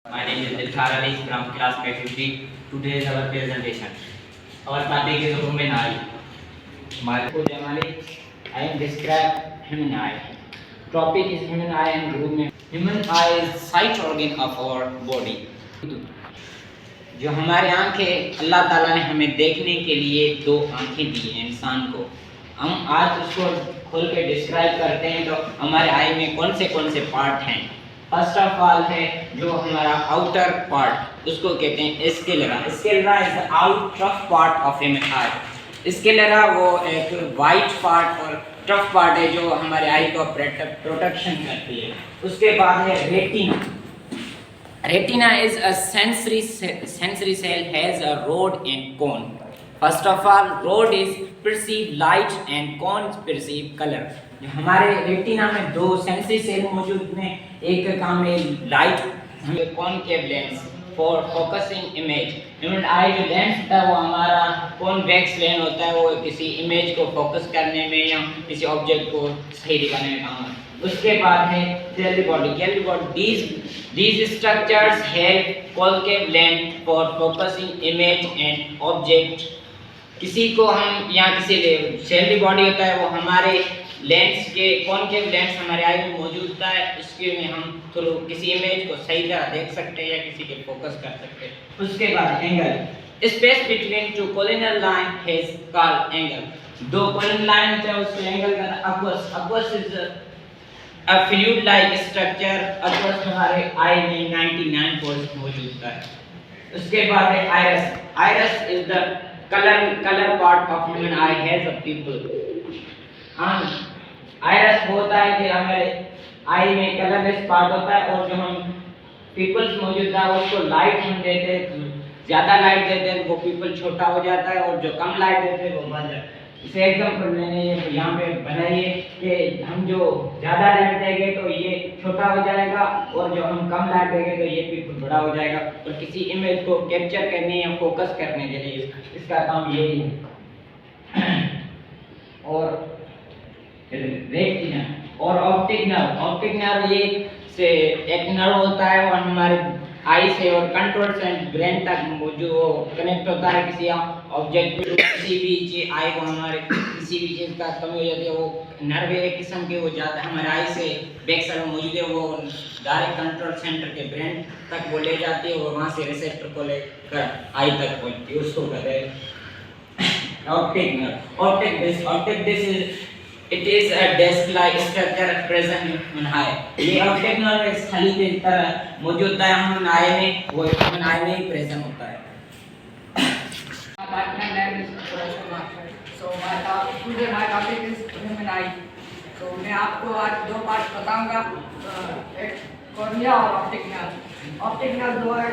My name is Dilshad Ali from class 550. Today is our presentation. Our topic is human eye. I am describe human eye. Topic is human eye and grooming. Human eye is sight organ of our body. जो हमारे आंखें अल्लाह ताला ने हमें देखने के लिए दो आंखें दी हैं इंसान को। हम आज उसको खोल के डिस्क्राइब करते हैं तो हमारे आई में कौन से पार्ट हैं। फर्स्ट ऑफ ऑल है जो हमारा आउटर पार्ट, उसको कहते हैं sclera. Sclera is the out tough part of human I. Sclera वो एक वाइट पार्ट और टफ पार्ट है जो हमारे आई को प्रोटेक्शन करती है। उसके बाद है retina. Retina is a sensory cell, has a rod and cone. First of all, rod is perceive light and cone perceive color. जो हमारे रेटिना में दो सेंसरी सेल मौजूद हैं, एक का काम है लाइट, हमें concave lens for focusing image. Human आई जो लेंस होता है वो हमारा कॉन्वेक्स लेंस होता है, वो किसी इमेज को फोकस करने में या किसी ऑब्जेक्ट को सही दिखाने में काम आता है। उसके बाद है कैली body. These structures help concave lens for focusing image and object। किसी को हम यहाँ किसी सेल्फी बॉडी होता है वो हमारे लेंस के कॉनकेव लेंस हमारे आई में मौजूद होता है, उसके में हम थ्रू किसी इमेज को सही तरह देख सकते हैं या किसी के फोकस कर सकते हैं। उसके बाद angle, space between two corneal line is called angle. दो कॉर्नियल लाइन होता है उसको एंगल का अक्वस is a fluid like structure। अक्वस हमारे आई में 99 पोर्स मौजूद है। उसके बाद है iris is the colour part of human I has a people. Iris होता है कि हमारे आई में कलरलेस पार्ट होता है और जो हम पीपल्स मौजूद है उसको लाइट हम देते हैं, ज्यादा लाइट देते हैं वो पीपल छोटा हो जाता है और जो कम लाइट देते हैं वो बढ़ जाता है। इसे एग्जांपल मैंने यहाँ पे बनाइए कि हम जो ज़्यादा लाइट देंगे तो ये छोटा हो जाएगा और जो हम कम लाइट देंगे तो ये बिल्कुल बड़ा हो जाएगा। और किसी इमेज को कैप्चर करने या फोकस करने के लिए इसका काम यही है। और रेटिना और ऑप्टिक नर्व ये से एक नर्व होता है और हमारे आई से और कंट्रोल सेंटर ब्रेन तक जो कनेक्ट होता है किसी ऑब्जेक्ट पे। किसी भी चीज आई को हमारे किसी भी चीज़ का कमी हो जाती है वो नर्व एक किस्म के वो जाता है हमारे आई से बैक साइड में मौजूद है, वो डायरेक्ट कंट्रोल सेंटर के ब्रेन तक वो ले जाती है और वहाँ से रिसेप्टर को लेकर आई तक पहुँचती है, उसको कहते हैं optic nerve. Optic disc It is a disc-like structure present in eye। ये ऑप्टिक नर्व एक थैली की तरह मौजूद है ह्यूमन आई में, वो ह्यूमन आई में ही प्रेजेंट होता है। My name is Surashma। So today my topic is human eye। So मैं आपको आज दो पार्ट बताऊंगा, एक कॉर्निया और ऑप्टिक नर्व। ऑप्टिक नर्व जो है,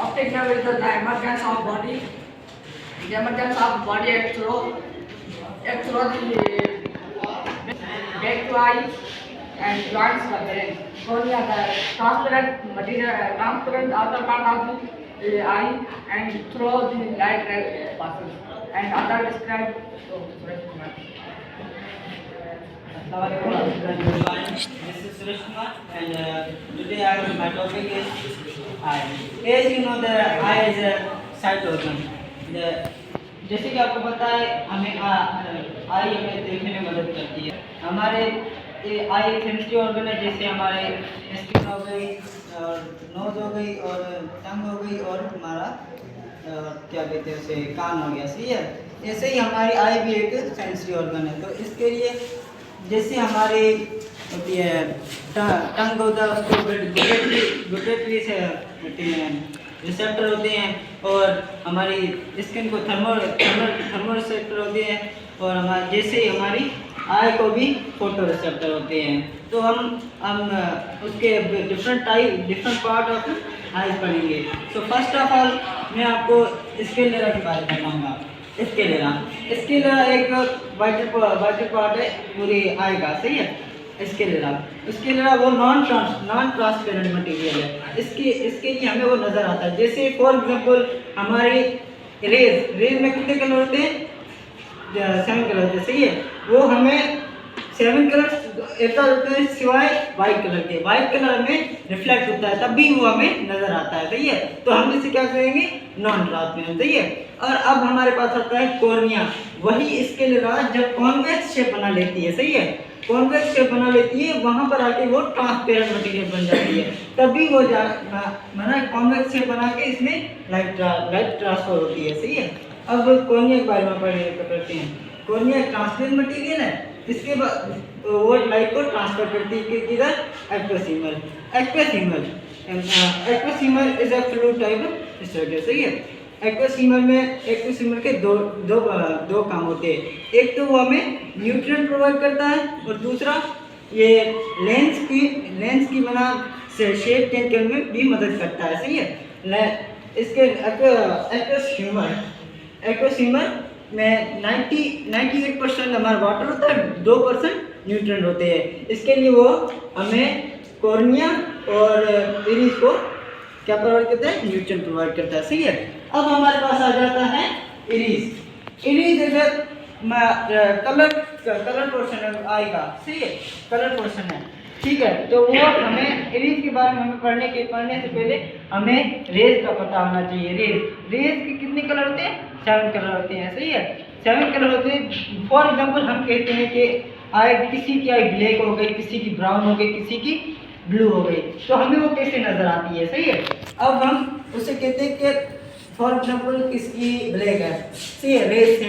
optic nerve is the emergence of body। The emergence of body through the back to eye and joints the brain। Cornea the transparent material, transparent outer part of the eye and through the light passes and other described। This is Suresh Kumar and today my topic is eye। As you know, the eye is a sight organ। जैसे कि आपको पता है हमें आई हमें देखने में मदद करती है। हमारे आई एक सेंसरी ऑर्गन है, जैसे हमारे स्किन हो गई और नोज हो गई और टंग हो गई और हमारा क्या कहते हैं उसे कान हो गया, सही है। ऐसे ही हमारी आई भी एक सेंसरी ऑर्गन है। तो इसके लिए जैसे हमारी होती है टंग होता है उसको गुटेटरी से रिसेप्टर होते हैं और हमारी स्किन को थर्मो रिसेप्टर होते हैं और हमारे जैसे ही हमारी आई को भी फोटो रिसेप्टर होते हैं। तो हम उसके डिफरेंट पार्ट ऑफ आई पढ़ेंगे। सो फर्स्ट ऑफ ऑल मैं आपको स्केलेरा के बारे में बताऊंगा। स्केलेरा एक वाइटल पार्ट है पूरी आई का, सही है। स्केलेरा वो नॉन ट्रांसपेरेंट मटेरियल है। इसके लिए हमें वो नज़र आता है। जैसे फॉर एग्जांपल हमारी रेज में कितने कलर होते हैं? 7 कलर होते हैं, सही है। वो हमें 7 कलर ऐसा होता है सिवाय वाइट कलर के, वाइट कलर में रिफ्लेक्ट होता है तब भी वो हमें नजर आता है, सही है। तो हम इसे क्या कहेंगे, नॉन ट्रांसपेरेंट, सही है। और अब हमारे पास आता है कॉर्निया, वही इसके लिए जब कॉन्वेक्स शेप बना लेती है, सही है, कॉन्वेक्स शेप बना लेती है, वहां पर आके वो ट्रांसपेरेंट मटेरियल बन जाती है, तभी वो माना कॉन्वेक्स शेप बना के इसमें लाइट ट्रांसफर होती है, सही है। अब कॉर्निया के बारे में पढ़ते हैं। कॉर्निया एक ट्रांसपेरेंट मटेरियल है, इसके बाद वो लाइट को ट्रांसफर करती है किधर, एक्वासिमल। एक्वासिमल is a fluid type structure, सही है। एक्वासिमल के दो काम होते हैं, एक तो वो हमें न्यूट्रिएंट प्रोवाइड करता है और दूसरा ये लेंस की बना शेप चेंज करने में भी मदद करता है, सही है। इसके एक्वासिमल में 98% हमारा वाटर होता है, 2% न्यूट्रिएंट होते हैं। इसके लिए वो हमें कॉर्निया और इरिस को क्या प्रोवाइड करता है, न्यूट्रिएंट प्रोवाइड करता है, सही है। अब हमारे पास आ जाता है इरिस। इरिस कलर पोर्शन आएगा, सही है, कलर पोर्शन है, ठीक है। तो वो हमें इरिस के बारे में पढ़ने से पहले हमें रेज का पता होना चाहिए। रेज के कितने कलर होते हैं, 7 कलर होते हैं, सही है, 7 कलर होते हैं। फॉर एग्जांपल हम कहते हैं कि किसी की आई ब्लैक हो गई, किसी की ब्राउन हो गई, किसी की ब्लू हो गई, तो हमें वो कैसे नजर आती है, सही है। अब हम उसे कहते हैं कि फॉर एग्जांपल किसकी ब्लैक है, सही है, रेज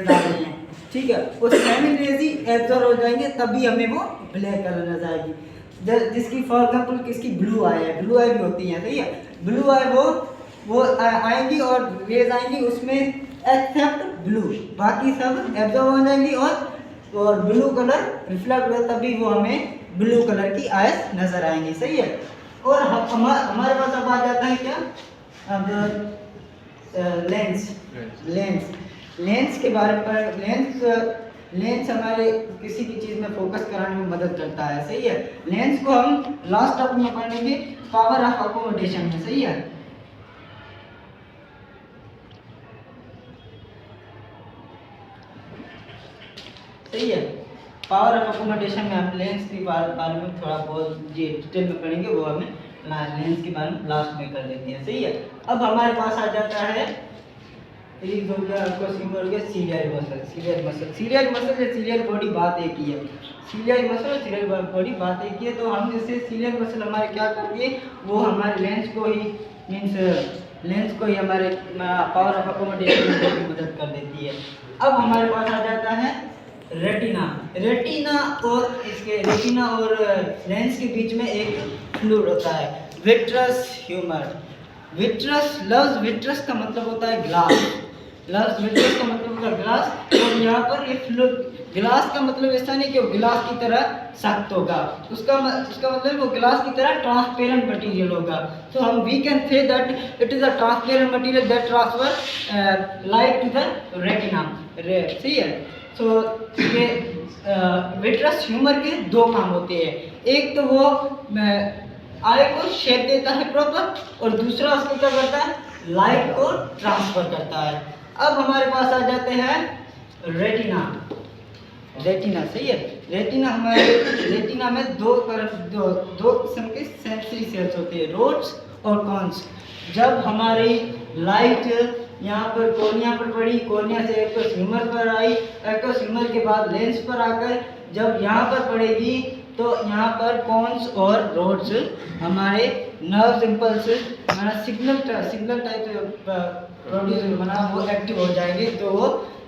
आ रही है, ठीक है, वो 7 रेज ही एब्जॉर्ब हो जाएंगे तभी हमें वो ब्लैक कलर नजर आएगी। जिसकी फॉर एग्जांपल किसकी ब्लू आई है, ब्लू आई भी होती है, सही है, ब्लू आई वो आएंगी और रेज आएंगी उसमें एक्सेप्ट ब्लू, बाकी सब एब्जॉर्ब हो जाएंगी और ब्लू कलर रिफ्लेक्ट हो तभी वो हमें ब्लू कलर की आइज नजर आएंगी, सही है। और हमारे पास अब आ जाता है क्या, अब लेंस के बारे में। लेंस हमारे किसी की चीज में फोकस कराने में मदद करता है, सही है। लेंस को हम लास्ट टॉपिक में पढ़ेंगे, पावर ऑफ अकोमोडेशन में, सही है। सही है, पावर ऑफ अकोमोडेशन में हम लेंस के बारे में थोड़ा बहुत डिटेल में पढ़ेंगे, वो हमें लेंस के बारे में लास्ट में कर देते हैं, सही है। अब हमारे पास आ जाता है सीलियर बॉडी बात एक ही है, सीलियर मसल और सीलियर बॉडी बात एक ही है। तो हम जैसे सीलियर मसल हमारे क्या करती है, वो हमारे लेंस को ही हमारे पावर ऑफ अकोमोडेशन में मदद कर देती है। अब हमारे पास आ जाता है रेटिना और लेंस के बीच में एक फ्लूइड होता है, विट्रस ह्यूमर। विट्रस का मतलब होता है ग्लास, विट्रस का मतलब होता है ग्लास। और यहाँ पर ये फ्लूइड, ग्लास का मतलब ऐसा नहीं कि वो ग्लास की तरह सख्त होगा, उसका मतलब वो ग्लास की तरह ट्रांसपेरेंट मटेरियल होगा। सो हम we can say that it is a transparent material that transfer light to the retina, सही है। सो ये विट्रस ह्यूमर के 2 काम होते हैं, एक तो वो आई को शेप देता है प्रॉपर, और दूसरा उसको क्या करता है, लाइट को ट्रांसफर करता है। अब हमारे पास आ जाते हैं रेटिना, सही है। रेटिना में दो किस्म के सेंसरी सेल्स होते हैं, रोड्स और कॉन्स। जब हमारी लाइट यहाँ पर कॉर्निया पर पड़ी, कॉर्निया से एक्वासिमल पर आई, एक्वासिमल के बाद लेंस पर आकर जब यहाँ पर पड़ेगी तो यहाँ पर कॉन्स और रोड्स हमारे नर्व इम्पल्स हमारा सिग्नल टाइप प्रोड्यूस बना वो एक्टिव हो जाएंगे, तो वो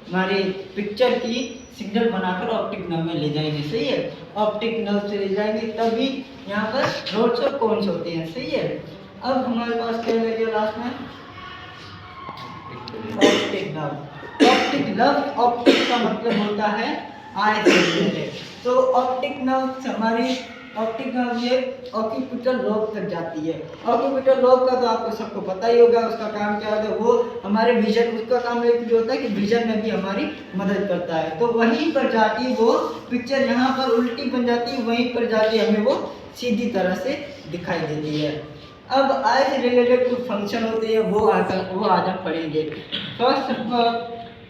हमारी पिक्चर की सिग्नल बनाकर ऑप्टिक नर्व में ले जाएंगे, सही है। ऑप्टिक नर्व से ले जाएंगे तभी यहाँ पर रोड्स और कॉन्स होते हैं, सही है। अब हमारे पास क्या रह गया लास्ट में, ऑप्टिक नर्व। ऑप्टिक का मतलब होता है आई से रिलेटेड। तो ऑप्टिक नर्व ये ऑक्यूपिटल लोब तक जाती है। ऑक्यूपिटल लोब का तो आपको सबको पता ही होगा, उसका काम क्या होता है, वो हमारे विजन, उसका काम एक जो होता है कि विजन में भी हमारी मदद करता है। तो वहीं पर जाती वो पिक्चर, यहाँ पर उल्टी बन जाती है, वहीं पर जाती हमें वो सीधी तरह से दिखाई देती है। अब आई से रिलेटेड कुछ फंक्शन होते हैं, वो आज हम पढ़ेंगे। फर्स्ट,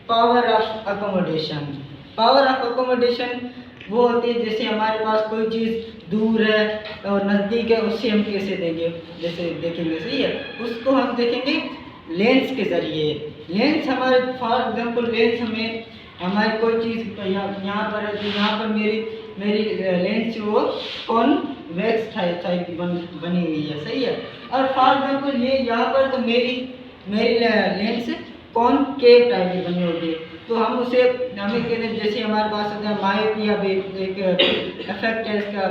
पावर ऑफ अकोमोडेशन वो होती है जैसे हमारे पास कोई चीज़ दूर है और नज़दीक है, उससे हम कैसे देंगे, जैसे देखेंगे, सही है। उसको हम देखेंगे लेंस के ज़रिए। लेंस हमारे फॉर एग्जांपल लेंस हमें हमारी कोई चीज़ यहाँ पर है, तो यहाँ पर मेरी लेंस वो कॉन्वेक्स टाइप की बनी हुई है, सही है। और फॉर एग्जांपल ये यहाँ पर तो मेरी लेंस कॉनकेव टाइप की बनी होगी, तो हम उसे हमें कहते हैं जैसे हमारे पास होता है मायोपिया भी एक इफेक्ट है इसका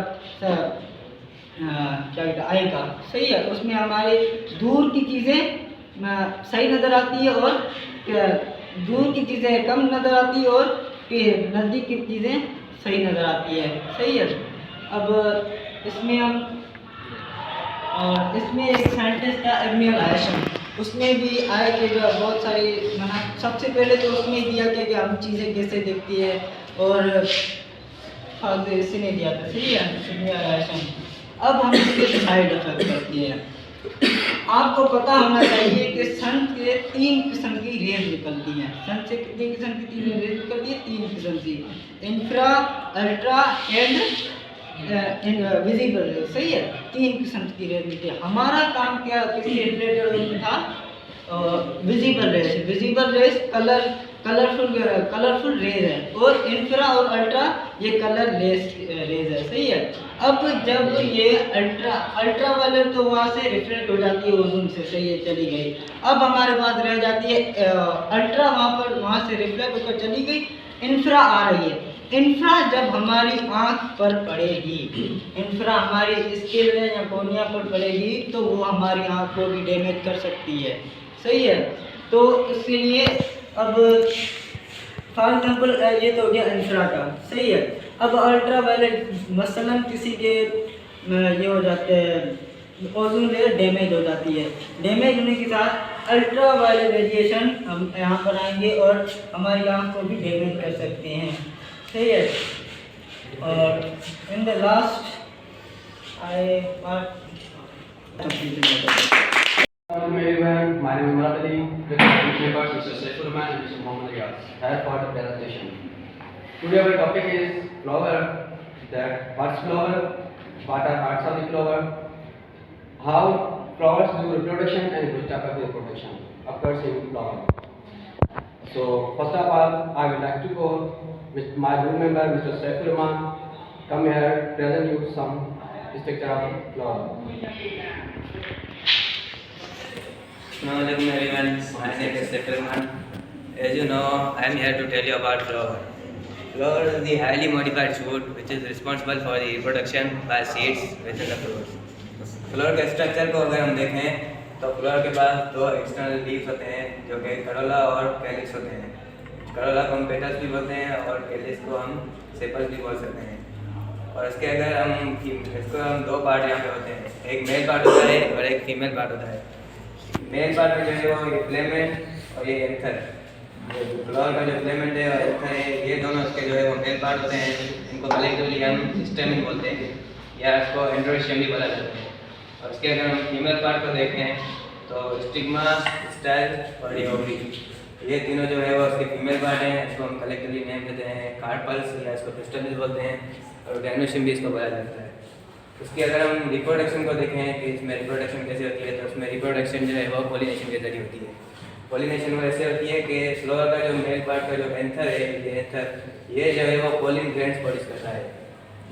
क्या कहते हैं आई का, सही है। उसमें हमारे दूर की चीज़ें सही नज़र आती है और दूर की चीज़ें कम नज़र आती है और नज़दीक की चीज़ें सही नज़र आती है, सही है। अब इसमें एक साइंटिस्ट था एडमिरल आयशन, उसने भी आए के जो बहुत सारी सबसे पहले तो उसने दिया कि हम चीज़ें कैसे देखती है और इसी ने दिया था, सही है, एडमिरल आयशन। अब हम इसके साइड इफेक्ट करती है। आपको पता होना चाहिए कि सन के 3 किस्म की रेज निकलती हैं। सन से कितनी किस्म की 3 रेज निकलती है? 3 किस्म की, infra, ultra and visible raise, सही है। 3 किस्म की रेज निकलती है। हमारा काम क्या किससे रिलेटेड था? Visible rays. Visible rays colourful rays है और इंफ्रा और अल्ट्रा ये कलरलेस रेज है, सही है। अब जब ये अल्ट्रा वायलेट तो वहाँ से रिफ्लेक्ट हो जाती है ओजोन से, सही है, चली गई। अब हमारे पास रह जाती है अल्ट्रा, वहाँ से रिफ्लेक्ट होकर चली गई, इंफ्रा आ रही है। इंफ्रा जब हमारी आँख पर पड़ेगी, इंफ्रा हमारी स्किन में या कोर्निया पर पड़ेगी तो वो हमारी आँख को भी डैमेज कर सकती है, सही है। तो इसके लिए अब फॉर एग्जाम्पल ये तो हो गया इंफ्रा का, सही है। अब अल्ट्रा वायलेट मसलन किसी के ये हो जाते हैं ओजोन लेयर डैमेज हो जाती है, डैमेज होने के साथ अल्ट्रा वायलेट रेडिएशन हम यहाँ पर आएंगे और हमारी आँख को भी डैमेज कर सकते हैं, सही है। और in the last Everyone, my name is Murad Ali, with my members Mr. Saifur Rahman and Mr. Mohammad Riyaz. Here for the presentation. Today our topic is flower. That what's flower? What are parts of the flower? How flowers do reproduction and which type of reproduction occurs in flower. So first of all, I would like to go with my group member Mr. Saifur Rahman. Come here, present you some structure of flower. Assalamualaikum everyone, my name is Saifur Rahman. As you know, I am here to tell you about flower. Flower is the highly modified shoot which is responsible for the reproduction by seeds within the flowers. Floor के structure को अगर हम देखें तो floor के पास 2 external leaves होते हैं जो कि करोला और कैलिक्स होते हैं। करोला को हम पेटल्स भी बोलते हैं और कैलिक्स को हम सेपल्स भी बोल सकते हैं। और इसके अगर हम 2 पार्ट यहाँ पे होते हैं, एक मेल पार्ट होता है और एक फीमेल पार्ट होता है। मेल पार्ट में जो है वो ये फिलामेंट और ये एंथर, फ्लोर का जो फिलामेंट है और एंथर है, ये दोनों इसके जो है वो मेल पार्ट होते हैं। इनको कलेक्टिवली हम स्टेमिन बोलते हैं या इसको एंड्रोशियम भी बोला जाता है। और इसके अगर हम फीमेल पार्ट को देखें तो स्टिग्मा, स्टाइल और ये ओवरी, ये तीनों जो है वो इसके फीमेल पार्ट हैं। इसको हम कलेक्टिवली नेम देते हैं कार्पल्स या इसको पिस्टल्स बोलते हैं और गैनोशियम भी इसको बोला जाता है। उसकी अगर हम रिप्रोडक्शन को देखें कि इसमें रिप्रोडक्शन कैसे होती है, तो उसमें रिप्रोडक्शन जो है वो पॉलिनेशन के जरिए होती है। पॉलिनेशन वो ऐसे होती है कि फ्लोर का जो मेल पार्ट का जो एंथर है, ये जो है वो पोलिन ग्रैंड्स प्रोड्यूस करता है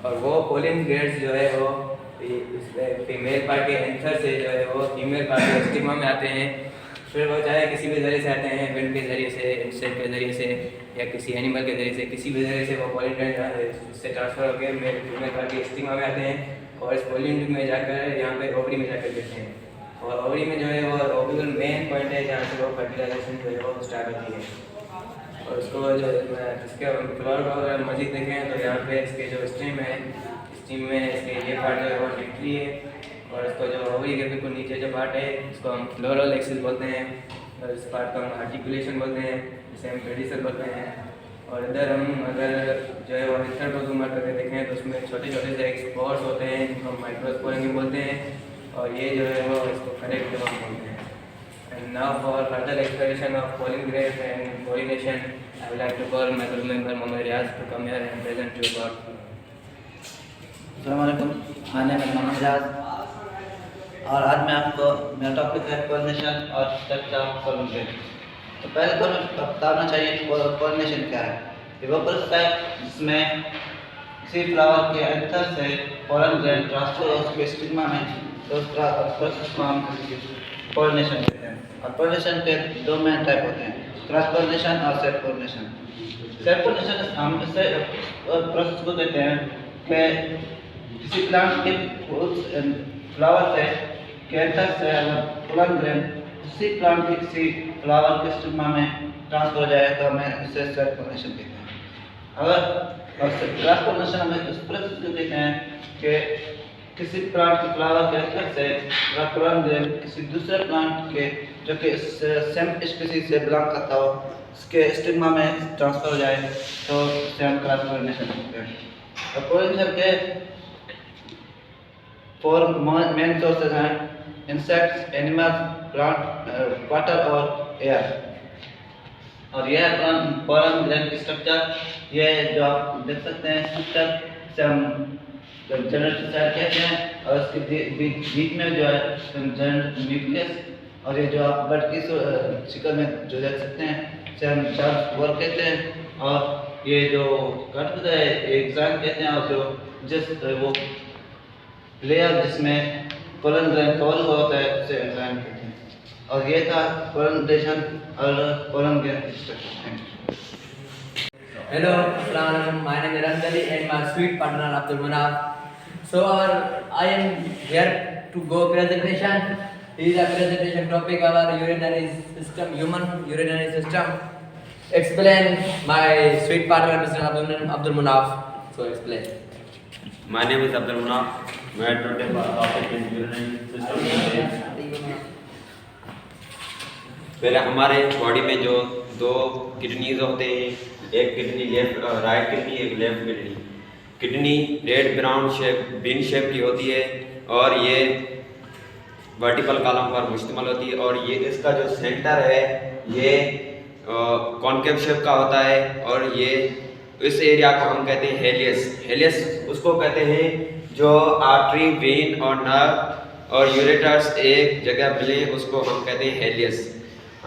और वो पोलिन ग्रैंड्स जो है वो फीमेल पार्ट के एंथर से जो है वो फीमेल पार्ट के स्टिग्मा में आते हैं। फिर वो चाहे किसी भी जरिए से आते हैं, विंड के जरिए से, इंसेक्ट के जरिए से या किसी एनिमल के जरिए से, किसी भी जरिए से वो पोलिन ग्रैंड इससे ट्रांसफर होकर फीमेल पार्ट के स्टिग्मा में आते हैं और इस पोलिन में जाकर यहाँ पे ओवरी में जाकर गिरते हैं। और ओवरी में जो है वो ओव्यूल मेन पॉइंट है जहाँ से वो फर्टिलाइजेशन जो है वो स्टार्ट होती है। और उसको जो इसके फ्लोर को अगर मजीद देखें तो यहाँ पे इसके जो स्टीम है, स्टीम में इसके ये पार्ट जो है वो निकली है और इसको जो ओवरी के बिल्कुल नीचे जो पार्ट है इसको हम फ्लोरल एक्सिस बोलते हैं और इस पार्ट को हम आर्टिकुलेशन बोलते हैं, जिसे हम पेडिसल बोलते हैं। और इधर हम अगर जो है वो इंटर को जूम करके देखें तो उसमें छोटे छोटे से स्पोर्स होते हैं जिनको हम माइक्रोस्पोरिंग बोलते हैं और ये जो है वो इसको करेक्ट जब हम बोलते हैं। And now for further explanation of pollen grades and pollination, I would like to call my group member Mohammad Riyaz to come here and present you about अस्सलामुअलैकुम, my name is Mohammad Ejaz और आज मैं आपको मेरा टॉपिक है coordination और structure of pollen grain. तो पहले तो हमें बताना चाहिए कोऑर्डिनेशन क्या है। ये वो प्रोसेस है जिसमें किसी फ्लावर के एंथर से पोलन ग्रेन ट्रांसफर हो उसके स्टिग्मा में, तो उस प्रोसेस को हम कोऑर्डिनेशन कहते हैं। और कोऑर्डिनेशन के दो मेन टाइप होते हैं, क्रॉस कोऑर्डिनेशन और सेल्फ कोऑर्डिनेशन। सेल्फ कोऑर्डिनेशन हम इससे प्रोसेस को कहते हैं कि किसी प्लांट के फ्लावर से कैंथर से अगर पोलन ग्रेन उसी प्लांट के किसी फ्लावर के स्टिग्मा में ट्रांसफर हो जाए तो हमें इसे सेल्फ पोलिनेशन कहते हैं। अगर क्रॉस पोलिनेशन हमें उस प्रोसेस को कहते हैं कि किसी प्लांट के फ्लावर के एंथर से अगर पोलन ग्रेन किसी दूसरे प्लांट के जो कि सेम स्पीशीज से बिलोंग करता हो उसके स्टिग्मा में ट्रांसफर हो जाए तो उसे हम क्रॉस पोलिनेशन कहते हैं। और पोलिनेशन के फोर मेन सोर्सेज हैं, इंसेक्ट्स, एनिमल्स, प्लांट, वाटर और एयर। और यह पोलन ग्रेन की स्ट्रक्चर, ये जो आप देख सकते हैं स्ट्रक्चर से हम जनरेटर सेल कहते हैं। और इसके बीच में जो है जनरेटर न्यूक्लियस, और ये जो आप बर्ड की शिकल में जो देख सकते हैं इसे हम चार्ज वर कहते हैं। और ये जो कट है एग्जाम कहते हैं, और जो जिस वो लेयर जिसमें पोलन ग्रेन कवर हुआ होता है उसे एंजाइम कहते हैं। और ये था कोऑर्डिनेशन और pollen grain structure. Hello, Assalamualaikum. My name is Ranjali and my sweet partner Abdul Munaf. So I am here to go presentation. This is a presentation topic our urinary system, human urinary system. Explain my sweet partner Mr. Abdul Munaf. So explain. My name is Abdul Munaf. मैं total topic urinary system. पहले हमारे body में जो दो kidneys होते हैं, एक kidney left right kidney, एक left kidney. Kidney red brown shape bean shape की होती है और ये वर्टिकल कॉलम पर मुश्तमिल होती है। और ये इसका जो सेंटर है ये कॉन्केव शेप का होता है। और ये इस एरिया को हम कहते हैं हेलियस। हेलियस उसको कहते हैं जो आर्टरी, वेन और नर्व और यूरेटर्स एक जगह मिले उसको हम कहते हैं हेलियस।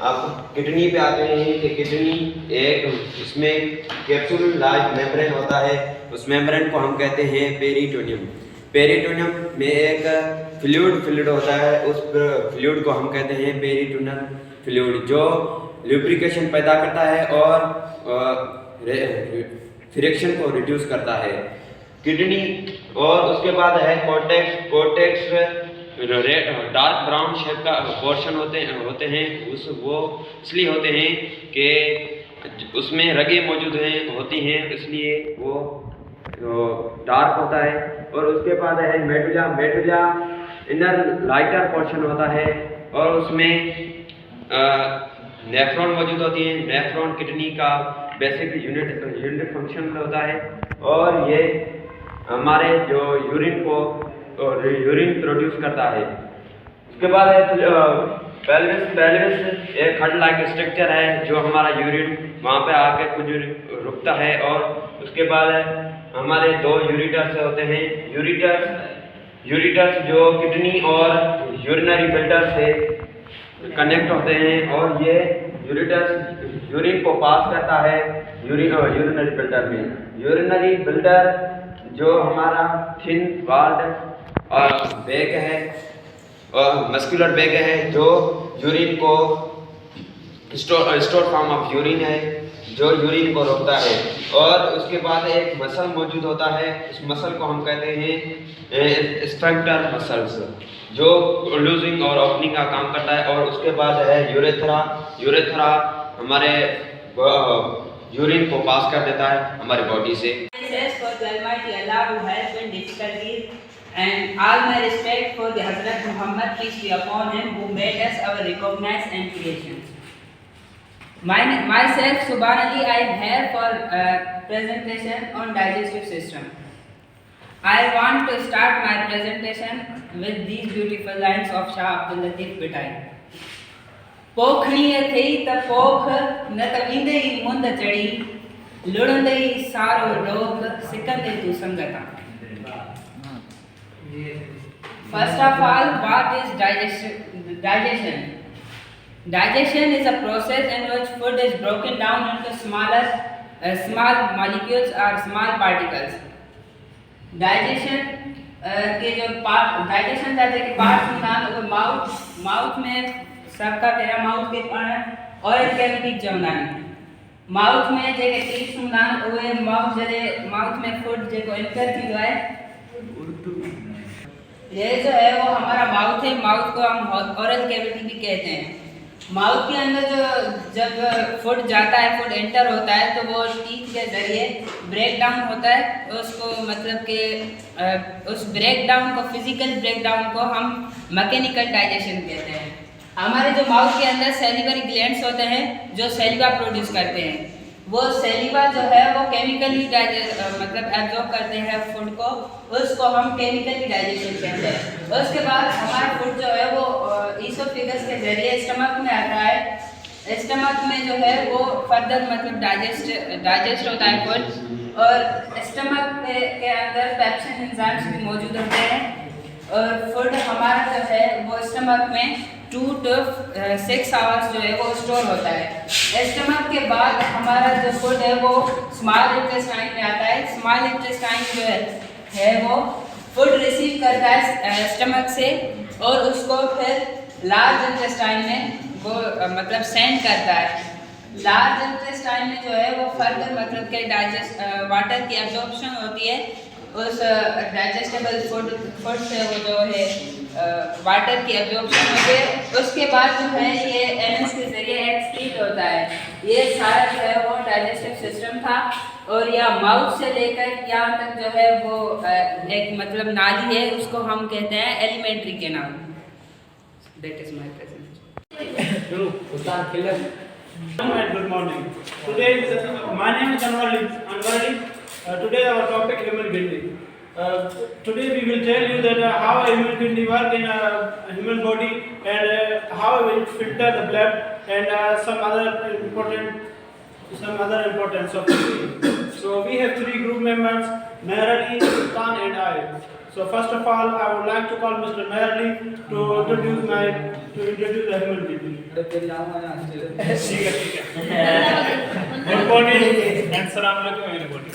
अब किडनी पे आते हैं कि किडनी एक इसमें कैप्सूल लाइक मेम्ब्रेन होता है, उस मेम्ब्रेन को हम कहते हैं पेरिटोनियम। पेरिटोनियम में एक फ्लूइड होता है, उस फ्लूइड को हम कहते हैं पेरिटोनियल फ्लूइड, जो ल्यूब्रिकेशन पैदा करता है और फ्रिक्शन को रिड्यूस करता है। किडनी और उसके बाद है cortex. Cortex dark brown shape का पोर्शन होते हैं वो इसलिए होते हैं कि उसमें रगें मौजूद होती हैं, इसलिए वो डार्क होता है। और उसके बाद है medulla. Medulla inner lighter portion होता है और उसमें नेफ्रॉन मौजूद होती है। नेफ्रॉन किडनी का बेसिक यूनिट फंक्शन होता है और ये हमारे जो यूरिन प्रोड्यूस करता है। उसके बाद है पेल्विस। पेल्विस एक हड लाइक स्ट्रक्चर है जो हमारा यूरिन वहाँ पे आके कुछ रुकता है। और उसके बाद हमारे दो यूरिटर्स होते हैं। यूरिटर्स जो किडनी और यूरिनरी बिल्डर से कनेक्ट होते हैं और ये यूरिटर्स यूरिन को पास करता है यूरिनरी बिल्डर में। यूरिनरी बिल्डर जो हमारा थिन वॉल्ड और बैग है और मस्कुलर बैग है जो यूरिन को स्टोर फॉर्म ऑफ यूरिन है जो यूरिन को रोकता है। और उसके बाद एक मसल मौजूद होता है, उस मसल को हम कहते हैं स्फिंक्टर मसल्स, जो लूजिंग और ओपनिंग का काम करता है। और उसके बाद है यूरेथ्रा। यूरेथ्रा हमारे यूरिन को पास कर देता है हमारे बॉडी से। For the Almighty Allah who helps in difficulties, and all my respect for the Hazrat Muhammad, peace be upon him, who made us our recognized and creations. Myself, Subhanallah, I am here for presentation on digestive system. I want to start my presentation with these beautiful lines of Shah Abdul Latif Bhitai. पोखणीअ थई त पोख न त ईंदे ई मुंद चढ़ी लुड़ंदे ई सारो रोग सिकंदे तू संगता। First of all, what is digestion? Digestion is a process in which food is broken down into small molecules or small particles. Digestion के जो डाइजेशन करते के पार्ट्स निकाल वो माउथ में सबका तेरा माउथ के ऑयल कैविटी जमनानी माउथ में जेके टीथ सुनान ओए माउथ में फूड जेको एंटर थी है ये जो है वो हमारा माउथ है। माउथ को हम ऑरल कैविटी भी कहते हैं। माउथ के अंदर जो जब फूड जाता है, फूड एंटर होता है तो वो टीथ के ज़रिए ब्रेक डाउन होता है। उसको मतलब कि उस ब्रेक डाउन को, फिजिकल ब्रेक डाउन को हम मैकेनिकल डाइजेशन कहते हैं। हमारे जो माउथ के अंदर सेलिवरी ग्लैंड्स होते हैं जो सेलिवा प्रोड्यूस करते हैं, वो सेलिवा जो है वो केमिकली मतलब एब्जॉर्ब करते हैं फूड को, उसको हम केमिकली डाइजेशन कहते हैं। उसके बाद हमारा फूड जो है वो ईसोफेगस के जरिए स्टमक में आता है। स्टमक में जो है वो फर्दर मतलब डाइजेस्ट होता है फूड, और स्टमक के अंदर पेप्सिन एंजाइम्स भी मौजूद होते हैं। और फूड हमारा जो है वो स्टमक में 2 to 6 आवर्स जो है वो स्टोर होता है। स्टमक के बाद हमारा जो फूड है वो स्मॉल इंटेस्टाइन में आता है। स्मॉल इंटेस्टाइन जो है वो फूड रिसीव करता है स्टमक से, और उसको फिर लार्ज इंटेस्टाइन में वो मतलब सेंड करता है। लार्ज इंटेस्टाइन में जो है वो फर्दर मतलब के वाटर की एब्जॉर्प्शन होती है उस डाइजेस्टेबल फूड से, वो जो है वाटर की एब्जॉर्प्शन होती है। उसके बाद जो है ये एनएस के जरिए एक्सक्रीट होता है। ये सारा जो है वो डाइजेस्टिव सिस्टम था, और या माउथ से लेकर यहाँ तक जो है वो एक मतलब नाली है, उसको हम कहते हैं alimentary canal. That is my presentation. Good morning. Today, my name is Anwar. Today our topic human kidney. Today we will tell you that how a human kidney work in a human body, and how it filter the blood, and some other importance of kidney. So we have 3 group members, Meher Ali, Sultan and I. So first of all, I would like to call Mr. Meher Ali to introduce the human kidney. Good morning and Assalamu alaikum everybody.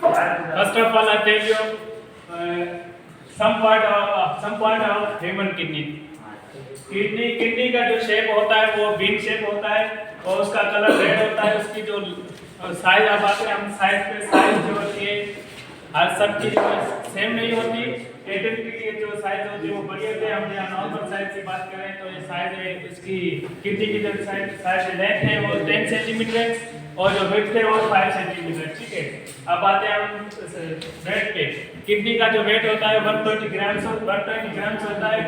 First of all, I tell you some point of human kidney. Kidney का जो shape होता है वो bean shape होता है, और उसका colour red होता है। उसकी जो साइज आप आते हैं, हम साइज पे साइज जो होती है हर सबकी सेम नहीं होती। एटम की जो साइज होती है वो बड़ी होती है। हम यहाँ नॉर्मल साइज की बात करें तो ये साइज है इसकी किडनी की जो साइज लेंथ है वो 10 सेंटीमीटर, और जो वेट है वो 5 सेंटीमीटर। ठीक है, अब आते हैं हम वेट पे। किडनी का जो वेट होता है 120 ग्राम्स होता है।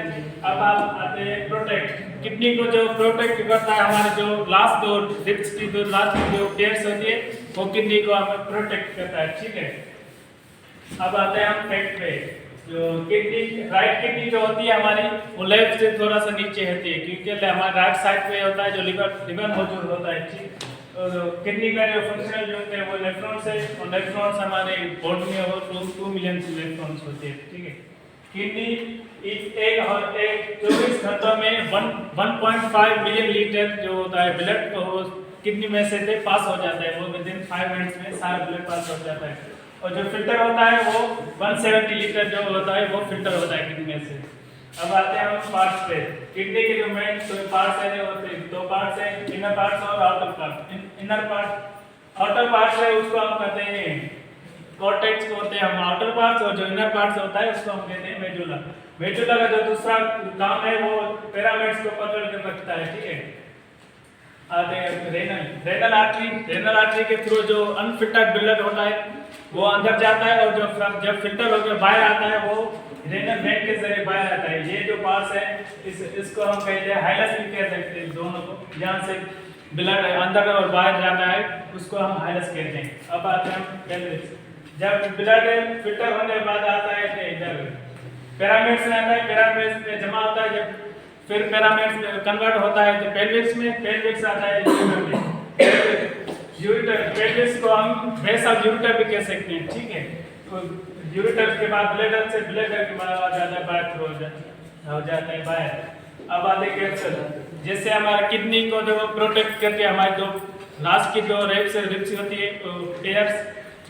अब आप आते हैं प्रोटेक्ट। किडनी को जो प्रोटेक्ट करता है, हमारे जो लास्ट दो रिब्स की जो लास्ट जो पेयर्स होती है वो किडनी को हमें प्रोटेक्ट करता है। ठीक है, अब आते हैं हम फैक्ट पे। जो किडनी, राइट किडनी जो होती है हमारी वो लेफ्ट से थोड़ा सा नीचे होती है, क्योंकि हमारे राइट साइड पे होता है जो लिवर मौजूद होता है। ठीक, किडनी का जो फंक्शन जो होते हैं वो इलेक्ट्रॉन्स है, और इलेक्ट्रॉन्स हमारे बॉडी में वो 2 मिलियन इलेक्ट्रॉन्स होते हैं। ठीक है, किडनी एक 24 घंटों में 1.5 मिलियन लीटर जो होता है ब्लड को किडनी में से पास हो जाता है। वो विदिन 5 मिनट्स में सारा ब्लड पास हो जाता है। और जो फिल्टर होता है वो 170 लीटर जो होता है वो फिल्टर होता है किडनी में से। अब आते हैं हम पार्ट्स पे। किडनी के जो मेन पार्ट्स है वो 2 पार्ट्स हैं, इनर पार्ट्स और outer part. Inner part, outer parts है उसको हम कहते हैं कॉर्टेक्स को होते हैं हम आउटर पार्ट्स, और जो इनर पार्ट्स होता है उसको हम कहते हैं मेडुला। मेडुला का जो दूसरा काम है वो पिरामिड्स को पकड़ कर रखता है। ठीक है, आते हैं रेनल आर्टरी के थ्रू जो अनफिल्टर्ड ब्लड होता है वो अंदर जाता है, और जब फिल्टर होकर बाहर आता है वो रेनल वेन के जरिए बाहर आता है। ये जो पार्ट्स है इसको हम कहते हैं हाइलस भी कह सकते हैं, दोनों को, जहाँ से ब्लड अंदर और बाहर जाता है उसको हम हाइलस कहते हैं। अब आते हैं हम पेल्विस। जब ब्लड फिल्टर होने के बाद आता है इधर पिरामिड्स में आता है, पिरामिड्स में जमा होता है, जब फिर पिरामिड्स में कन्वर्ट होता है तो पेल्विस में, पेल्विस आता है यूरेटर। पेल्विस को हम बेस ऑफ यूरेटर भी कह सकते हैं। ठीक है, तो यूरेटर के बाद ब्लैडर से ब्लैडर के बाद आ जाता है बाहर थ्रू हो जाता है बाहर। अब आते कैप्सूल, जैसे हमारा किडनी को जो प्रोटेक्ट करते हैं, हमारे जो लास्ट की जो रिब्स होती है पेयर्स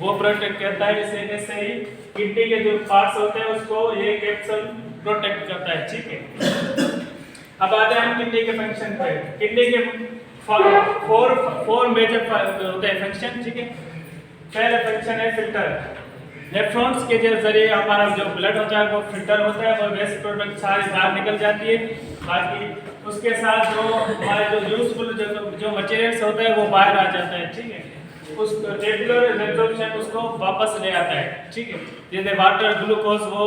वो प्रोटेक्ट करता है, ऐसे ही किडनी के जो पार्ट्स होते हैं उसको ये कैप्सूल प्रोटेक्ट करता है, ठीक है। अब आते हैं हम किडनी के फंक्शन पे। किडनी के फोर मेजर होते हैं फंक्शन, ठीक है। पहला फंक्शन है फिल्टर। नेफ्रॉन्स के जरिए हमारा जो ब्लड होता है वो फिल्टर होता है और वेस्ट प्रोडक्ट सारी बाहर निकल जाती है। बाकी उसके साथ जो हमारे जो यूजफुल जो मटेरियल्स होता है वो बाहर आ जाता है, ठीक है। उस रेगुलर एब्जॉर्प्शन उसको वापस ले आता है, ठीक है। जैसे वाटर ग्लूकोज वो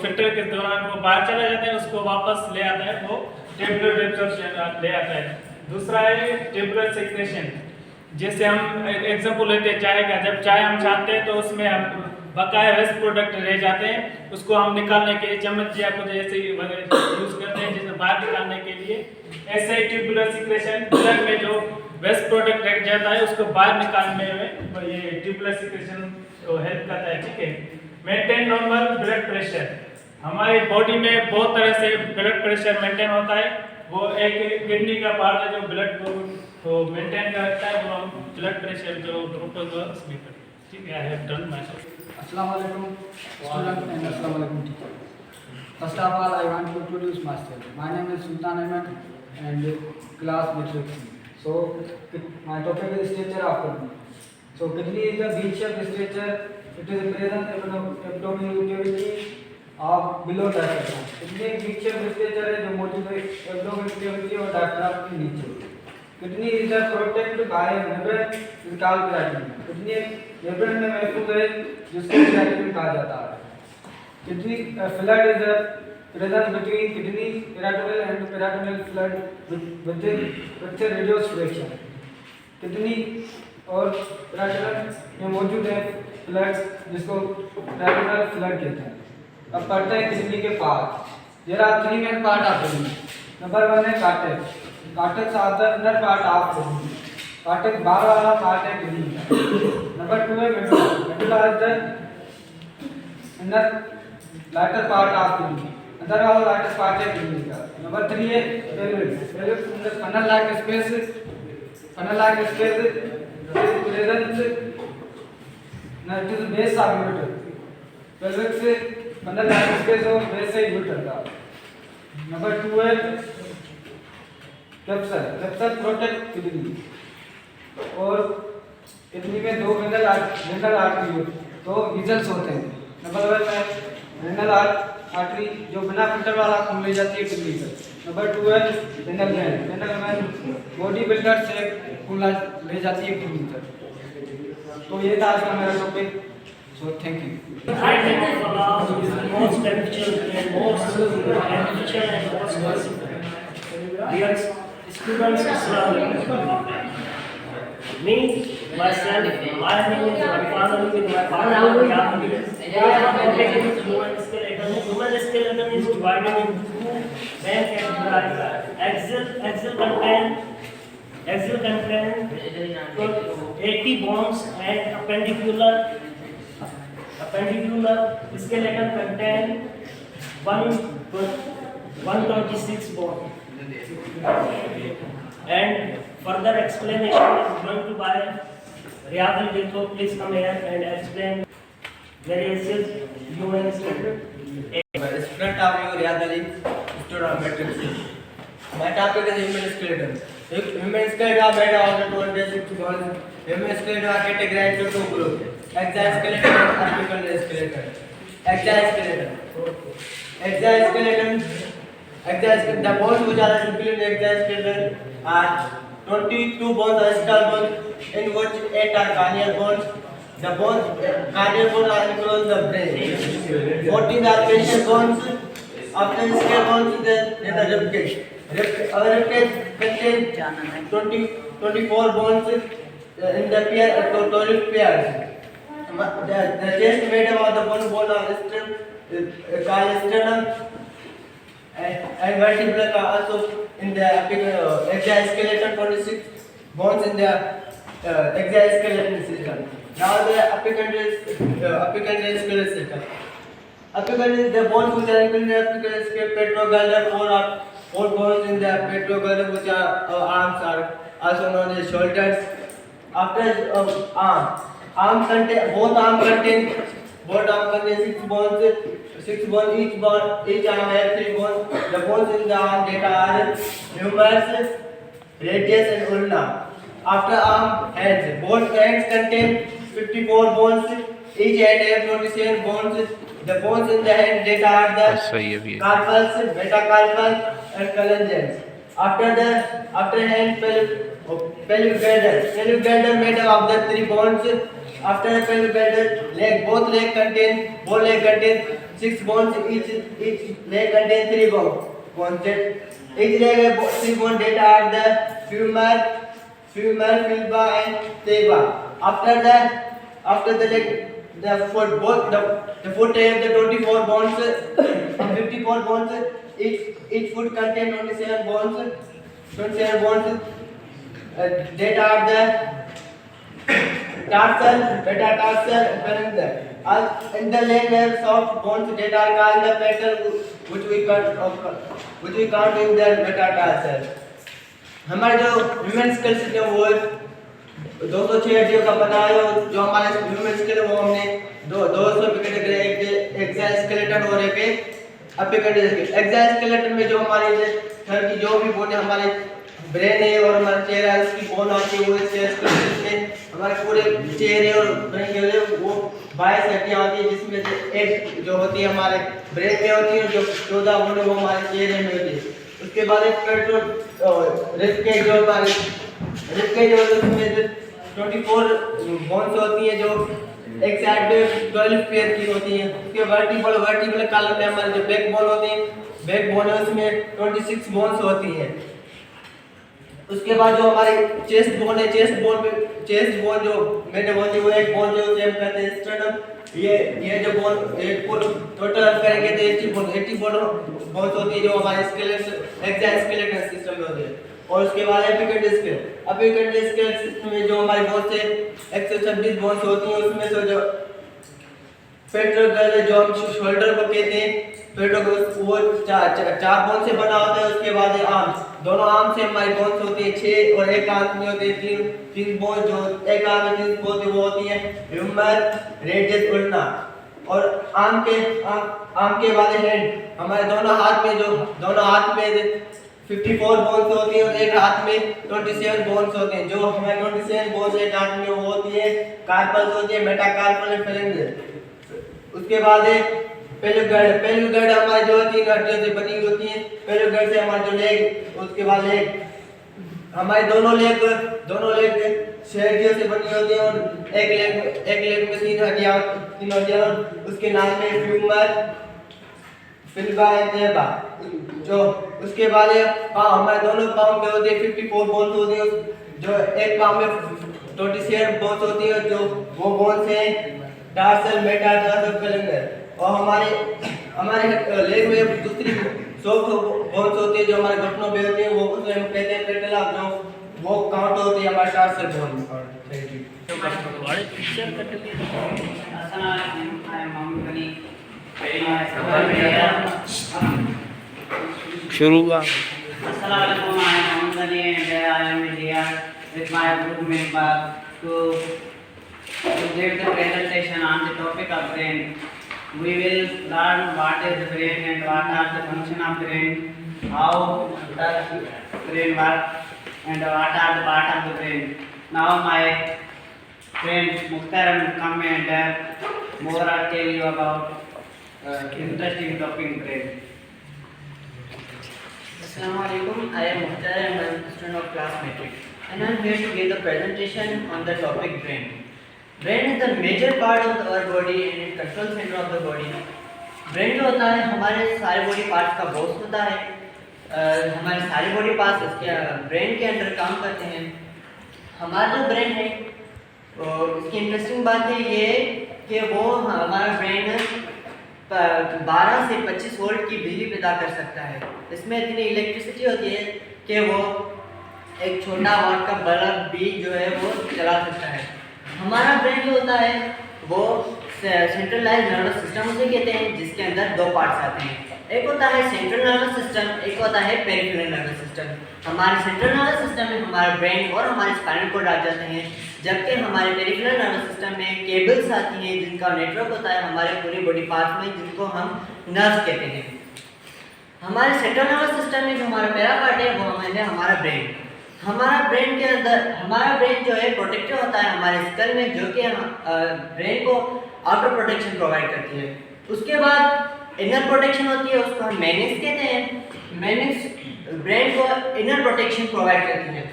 फिल्टर के दौरान वो बाहर चला जाता है, उसको वापस ले आता है, वो टेबुलर एब्जॉर्प्शन ले आता है। दूसरा है टेबुलर सेक्रेशन। जैसे हम एग्जांपल लेते हैं चाय का, जब चाय हम छानते हैं तो उसमें हम बकाया वेस्ट प्रोडक्ट रह जाते हैं, उसको हम निकालने के लिए चम्मच या कुछ ऐसे यूज करते हैं जैसे बाहर निकालने के लिए। ऐसे ही ट्यूबुलर सिक्रेशन, ब्लड में जो वेस्ट प्रोडक्ट रह जाता है उसको बाहर निकालने में ये ट्यूबुलर सिक्रेशन हेल्प करता है, ठीक है। Maintain normal blood pressure. हमारी बॉडी में बहुत तरह से ब्लड प्रेशर मेंटेन होता है, वो एक किडनी का पार्ट है जो ब्लड को मेंटेन करता है, वो हम ब्लड प्रेशर जो ग्लूकोज स्पीकर, ठीक है। I have done my self. Assalamu alaikum students and assalamu alaikum teacher. First of all, I want to introduce myself. My name is Sultan Ahmed and class matrix. So my topic is structure of kidney. So kidney is the bead-shaped structure. It is present abdominal cavity of below diaphragm. Kidney एक bead-shaped structure है जो motivate abdominal cavity और diaphragm के नीचे। Kidney is protected by membrane is called keratin. Kidney membrane में महफूज है जिसको केराटिन कहा जाता है। Kidney flood is present between kidney peritoneal and peritoneal flood with radius fraction. Kidney और पेरिटोनियल में मौजूद है फ्लड जिसको पेरिटोनियल फ्लड कहते हैं। अब पढ़ते हैं किडनी के part. There are 3 main part of kidney. Number 1 है cortex. Cortex are the inner part of kidney. Cortex बाहर वाला पार्ट है किडनी का। नंबर 2 है medulla. Medulla is the inner lighter part of kidney. अंदर वाला लाइटर पार्ट है kidney का। नंबर 3 है pelvis. Pelvis in the funnel like space, funnel like space is present it is base of ureter. Pelvis से funnel like space और base है ureter का। Number 2 है कैप्सूल। कैप्सूल प्रोटेक्ट किडनी और kidney में दो रेनल आर्टरी तो whistles होते हैं। नंबर 1 है रेनल आर्टरी जो बिना फिल्टर वाला खून ले जाती है किडनी से। नंबर 2 है renal vein. Renal vein body builder से खून ले जाती है किडनी तक। तो ये था आज का मेरा topic. So thank you. I think Allah is most beneficial and most beneficial and most merciful. Dear students, Assalamu me, myself, my name is my father with my father. Human skeleton. Human skeleton is divided into two main categories. Axial contain 80 bones and appendicular skeleton contain 126 bones. And further explanation is going to by Riyadul Ditho. Please come here and explain various human skeleton. Student of you, Riyad Ali, student of matrix. My topic is human skeleton. Human skeleton are made of the 26 bones. Human skeleton are categorized into two groups: axial skeleton and articular skeleton. Axial skeleton. The bones which are included in axial skeleton are 22 bones are skull bones, in which 8 are cranial bones. The cranial bones are enclosed in the brain. 14 are facial bones. After skull bones, then the rib cage. Our rib cage contains 24 bones in the pair, 12 pairs. The chest made up of the bone of called sternum, and vertebrae are also in the axial skeleton. 26 bones in the axial skeleton system. Now the apical system. Apical is the bones which are included in the apical scale, petrogallus, four bones in the petrogallus which are arms are also known as shoulders. After arms contain both arms contain 6 bones. 6 bones, each arm has 3 bones. The bones in the arm that are humerus, radius and ulna. After arm hands, both hands contain 54 bones. Each hand has 27 bones. The bones in the hand that are the carpals, metacarpal and phalanges. After hand pelvic girdle made up of the 3 bones. After pelvic girdle, both legs contain 6 bones. Each leg contains 3 bones. Each leg has 3 bones that are the femur, filba and teba. After the leg, the foot, both the foot has the 24 bones and 54 bones. Each foot contains 27 bones. 27 bones that are the tarsal, metatarsal, and phalanges. In the leg have soft bones that are called the petal, which we count in the metatarsal. हमारे जो human scale system वो 206 हड्डियों का बना है। जो हमारे human scale वो हमने 200 कैटेगरी, एक एक्सोस्केलेटन और एक एपिकल स्केल। एक्सोस्केलेटन में जो हमारे सर की जो भी बोन है, हमारे ब्रेन है और हमारा चेहरा है, उसकी बोन आती है वो स्केलेटन में हमारे पूरे चेहरे और ब्रेन के लिए वो 22 हड्डियां होती है, जिसमें से एक जो होती है हमारे ब्रेन में होती है, जो 14 बोन वो हमारे चेहरे में होती है। उसके बाद एक रिब केज जो हमारे रिब केज उसमें 24 बोन्स होती है, जो एक साइड पे 12 पेयर की होती है। उसके वर्टिकल कॉलम में हमारे जो बैक बोन होती है, बैक बोन है उसमें 26 बोन्स होती है। उसके बाद जो हमारे चेस्ट बोन है, चेस्ट बोन जो मैंने बोली वो एक बोन जो हम कहते हैं स्टर्नम। ये जो बोन एक टोटल हम करेंगे तो 80 बोन्स होती है, जो हमारे एक्सोस्केलेटन सिस्टम में होती है। और उसके बाद एपिकल स्केल सिस्टम में जो हमारे बोन्स है 126 बोन्स होती हैं। उसमें से जो पेट्रोगल जो हम शोल्डर को कहते हैं, पेट्रोगल वो 4 बोन से बना होता है। उसके बाद आर्म्स, दोनों आर्म से हमारी बोन्स होती है 6 और एक आर्म में होती है 3 बोन। जो एक आर्म में 3 बोन वो होती है ह्यूमर, रेडियस, उल्ना। और आर्म के बाद हैंड, हमारे दोनों हाथ में 54 बोन्स होती है और एक हाथ में 27 बोन्स होते हैं। जो हमारे 27 बोन्स एक हाथ में वो होती है कार्पल्स होती है, मेटाकार्पल और फेरेंजेस। उसके बाद है पेल्विक गर्ड हमारे जो 3 हड्डियों से बनी होती है। पेल्विक गर्ड से हमारे जो लेग, उसके बाद लेग, हमारे दोनों लेग 6 हड्डियों से बनी होती है और एक लेग में 3 हड्डियां उसके नाम में फ्यूमर, फिल्बा एंड तेबा। जो उसके बाद पाँव, हमारे दोनों पाँव में होते हैं 54 बोन्स होती है। जो एक पाँव में 27 बोन्स होती है, जो वो बोन्स हैं टार्सल, मेटाटार्सल, फेलेंजर। और हमारे लेग में दूसरी सॉफ्ट बोन्स होती है, जो हमारे घुटनों पे होती है, वो उसे हम कहते हैं पेटेला, जो वो काउंट होती है हमारे टार्सल बोन। Thank you. शुरू हुआ। Assalamualaikum, I am Mohammad Ali and I am here with my group member to give the presentation on the topic of brain. We will learn what is the brain and what are the function of brain, how does brain work and what are the part of the brain. Now my friend Mukhtar will come and more tell you about interesting topic brain. Assalamualaikum, I am Mukhtar and I am a student of class metric and I am here to give the presentation on the topic brain. Brain is the major part of our body and it control center of the body. Brain जो होता है हमारे सारे body parts का boss होता है। हमारे सारे बॉडी पार्ट्स इसके ब्रेन के अंडर काम करते हैं। हमारा जो ब्रेन है इसकी इंटरेस्टिंग बात है ये कि वो हमारा ब्रेन 12 से 25 वोल्ट की बिजली पैदा कर सकता है। इसमें इतनी इलेक्ट्रिसिटी होती है कि वो एक छोटा वाट का बल्ब भी जो है वो चला सकता है। हमारा ब्रेन जो होता है वो सेंट्रलाइज्ड नर्वस सिस्टम उसे कहते हैं, जिसके अंदर दो पार्ट्स आते हैं। एक होता है सेंट्रल नर्वस सिस्टम, एक होता है पेरिफेरल नर्वस सिस्टम। हमारे सेंट्रल नर्वस सिस्टम में हमारा ब्रेन और हमारे स्पाइनल कॉर्ड आ जाते हैं, जबकि हमारे पेरिफेरल नर्वस सिस्टम में केबल्स आती हैं जिनका नेटवर्क होता है हमारे पूरी बॉडी पार्ट्स में, जिनको हम नर्व्स कहते हैं। हमारे सेंट्रल नर्वस सिस्टम में जो हमारा पहला पार्ट है वो है हमारा ब्रेन। हमारा ब्रेन के अंदर हमारा ब्रेन जो है प्रोटेक्टिव होता है हमारे स्कल में, जो कि ब्रेन को आउटर प्रोटेक्शन प्रोवाइड करती है। उसके बाद इनर प्रोटेक्शन होती है, उसको हम मेनिंग्स कहते हैं। मेनिंग्स ब्रेन को इनर प्रोटेक्शन प्रोवाइड करती है।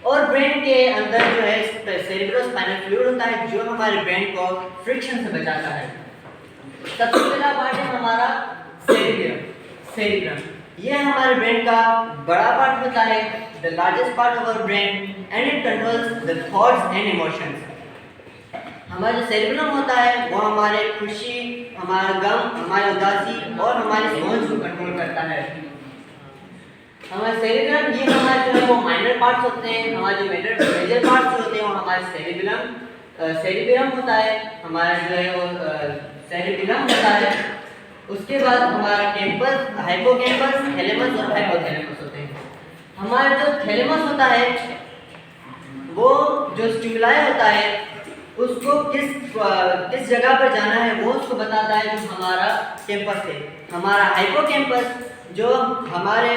और ब्रेन के अंदर जो है सेरेब्रोस्पाइनल फ्लूइड होता है, जो हमारे ब्रेन को फ्रिक्शन से बचाता है। सबसे पहला पार्ट है हमारा सेरिब्रम। ये हमारे ब्रेन का बड़ा पार्ट होता है, the largest part of our brain, and it controls the thoughts and emotions. हमारा जो सेरिब्रम होता है वो हमारे खुशी, हमारा गम, हमारी उदासी और हमारी सोच को कंट्रोल करता है। हमारे सेरिब्रम ये हमारे जो है वो माइनर पार्ट्स होते हैं। हमारे जो मेजर पार्ट्स होते हैं वो हमारे सेरिब्रम होता है, हमारा जो है वो सेरिब्रम होता है। उसके बाद हमारा कैंपस, हाइपोकैम्पस, थैलेमस और हाइपोथैलेमस होते हैं। हमारा जो थैलेमस होता है वो जो स्टिमुलाई होता है उसको किस जगह पर जाना है वो उसको बताता है, जो हमारा कैंपस है। हमारा हाइपोकैम्पस जो हमारे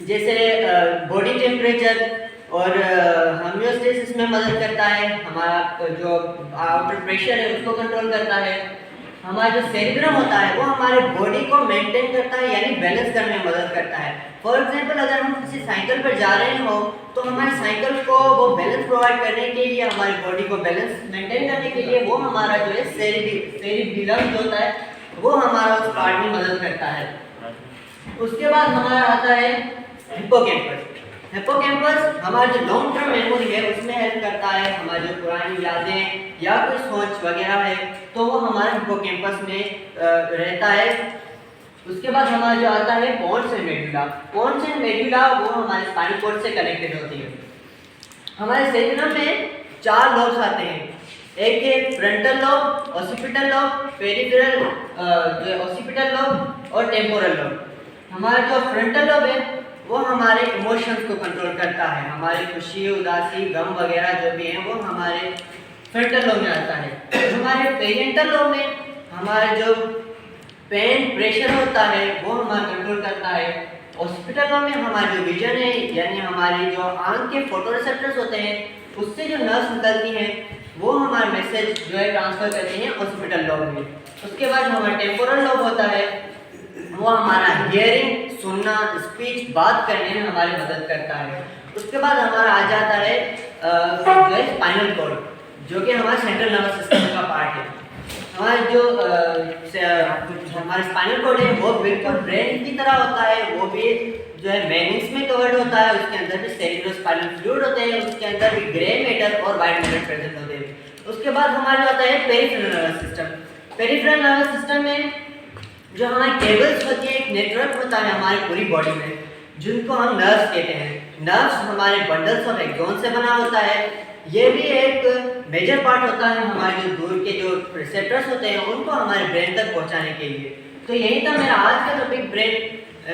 जैसे बॉडी टेम्परेचर और होमियोस्टेसिस में मदद करता है, हमारा जो आउटर प्रेशर है उसको कंट्रोल करता है। हमारा जो सेरिब्रम होता है वो हमारे बॉडी को मेंटेन करता है, यानी बैलेंस करने में मदद करता है। फॉर एग्जांपल अगर हम किसी साइकिल पर जा रहे हो तो हमारी साइकिल को वो बैलेंस प्रोवाइड करने के लिए, हमारी बॉडी को बैलेंस मेंटेन करने के लिए वो हमारा जो है सेरिब्रम जो होता है वो हमारा उस पार्ट में मदद करता है। उसके बाद हमारा आता है हिप्पोकैम्पस। हिप्पोकैम्पस हमारा जो लॉन्ग टर्म मेमोरी है उसमें हेल्प करता है। हमारी जो पुरानी यादें या कोई सोच वगैरह है तो वो हमारे हिप्पोकैम्पस में रहता है। उसके बाद हमारा जो आता है pons and medulla. Pons and medulla वो हमारे स्पाइनल कॉर्ड से कनेक्टेड होती है। हमारे सेरिब्रम में 4 लोब्स आते हैं, एक है frontal lobe, occipital lobe, peripheral जो ऑसिपिटल लोब और टेम्पोरल लोब। हमारा जो फ्रंटल लोब है वो हमारे इमोशंस को कंट्रोल करता है, हमारी खुशी, उदासी, गम वगैरह जो भी हैं वो हमारे फ्रंटल लोब में आता है। हमारे पेरिएंटल लोब में हमारे जो पेन, प्रेशर होता है वो हमारा कंट्रोल करता है। हॉस्पिटल में हमारी जो विजन है, यानी हमारी जो आंख के फोटोरिसेप्टर्स होते हैं उससे जो नर्व्स निकलती हैं वो हमारा मैसेज जो है ट्रांसफर करती हैं हॉस्पिटल लोब में। उसके बाद हमारा टेम्पोरल लोब होता है, वो हमारा हियरिंग, सुनना, स्पीच, बात करने में हमारी मदद करता है। उसके बाद हमारा आ जाता है जो है स्पाइनल कॉर्ड, जो कि हमारा सेंट्रल नर्वस सिस्टम का पार्ट है। हमारा जो हमारा स्पाइनल कॉर्ड है वो बिल्कुल ब्रेन की तरह होता है, वो भी जो है मेनिंग्स में कवर्ड होता है। उसके अंदर भी सेरेब्रोस्पाइनल फ्लूइड होते हैं, उसके अंदर भी ग्रे मैटर और वाइट मैटर प्रेजेंट होते हैं। उसके बाद हमारा जो आता है peripheral nervous system. Peripheral nervous system में जो हमारी केबल्स होती है, एक नेटवर्क होता है हमारी पूरी बॉडी में, जिनको हम नर्व्स कहते हैं। नर्व्स हमारे बंडल्स और एक्सॉन से बना होता है। ये भी एक मेजर पार्ट होता है हमारे जो दूर के जो रिसेप्टर्स होते हैं उनको हमारे ब्रेन तक पहुंचाने के लिए। तो यही था मेरा आज का टॉपिक ब्रेन।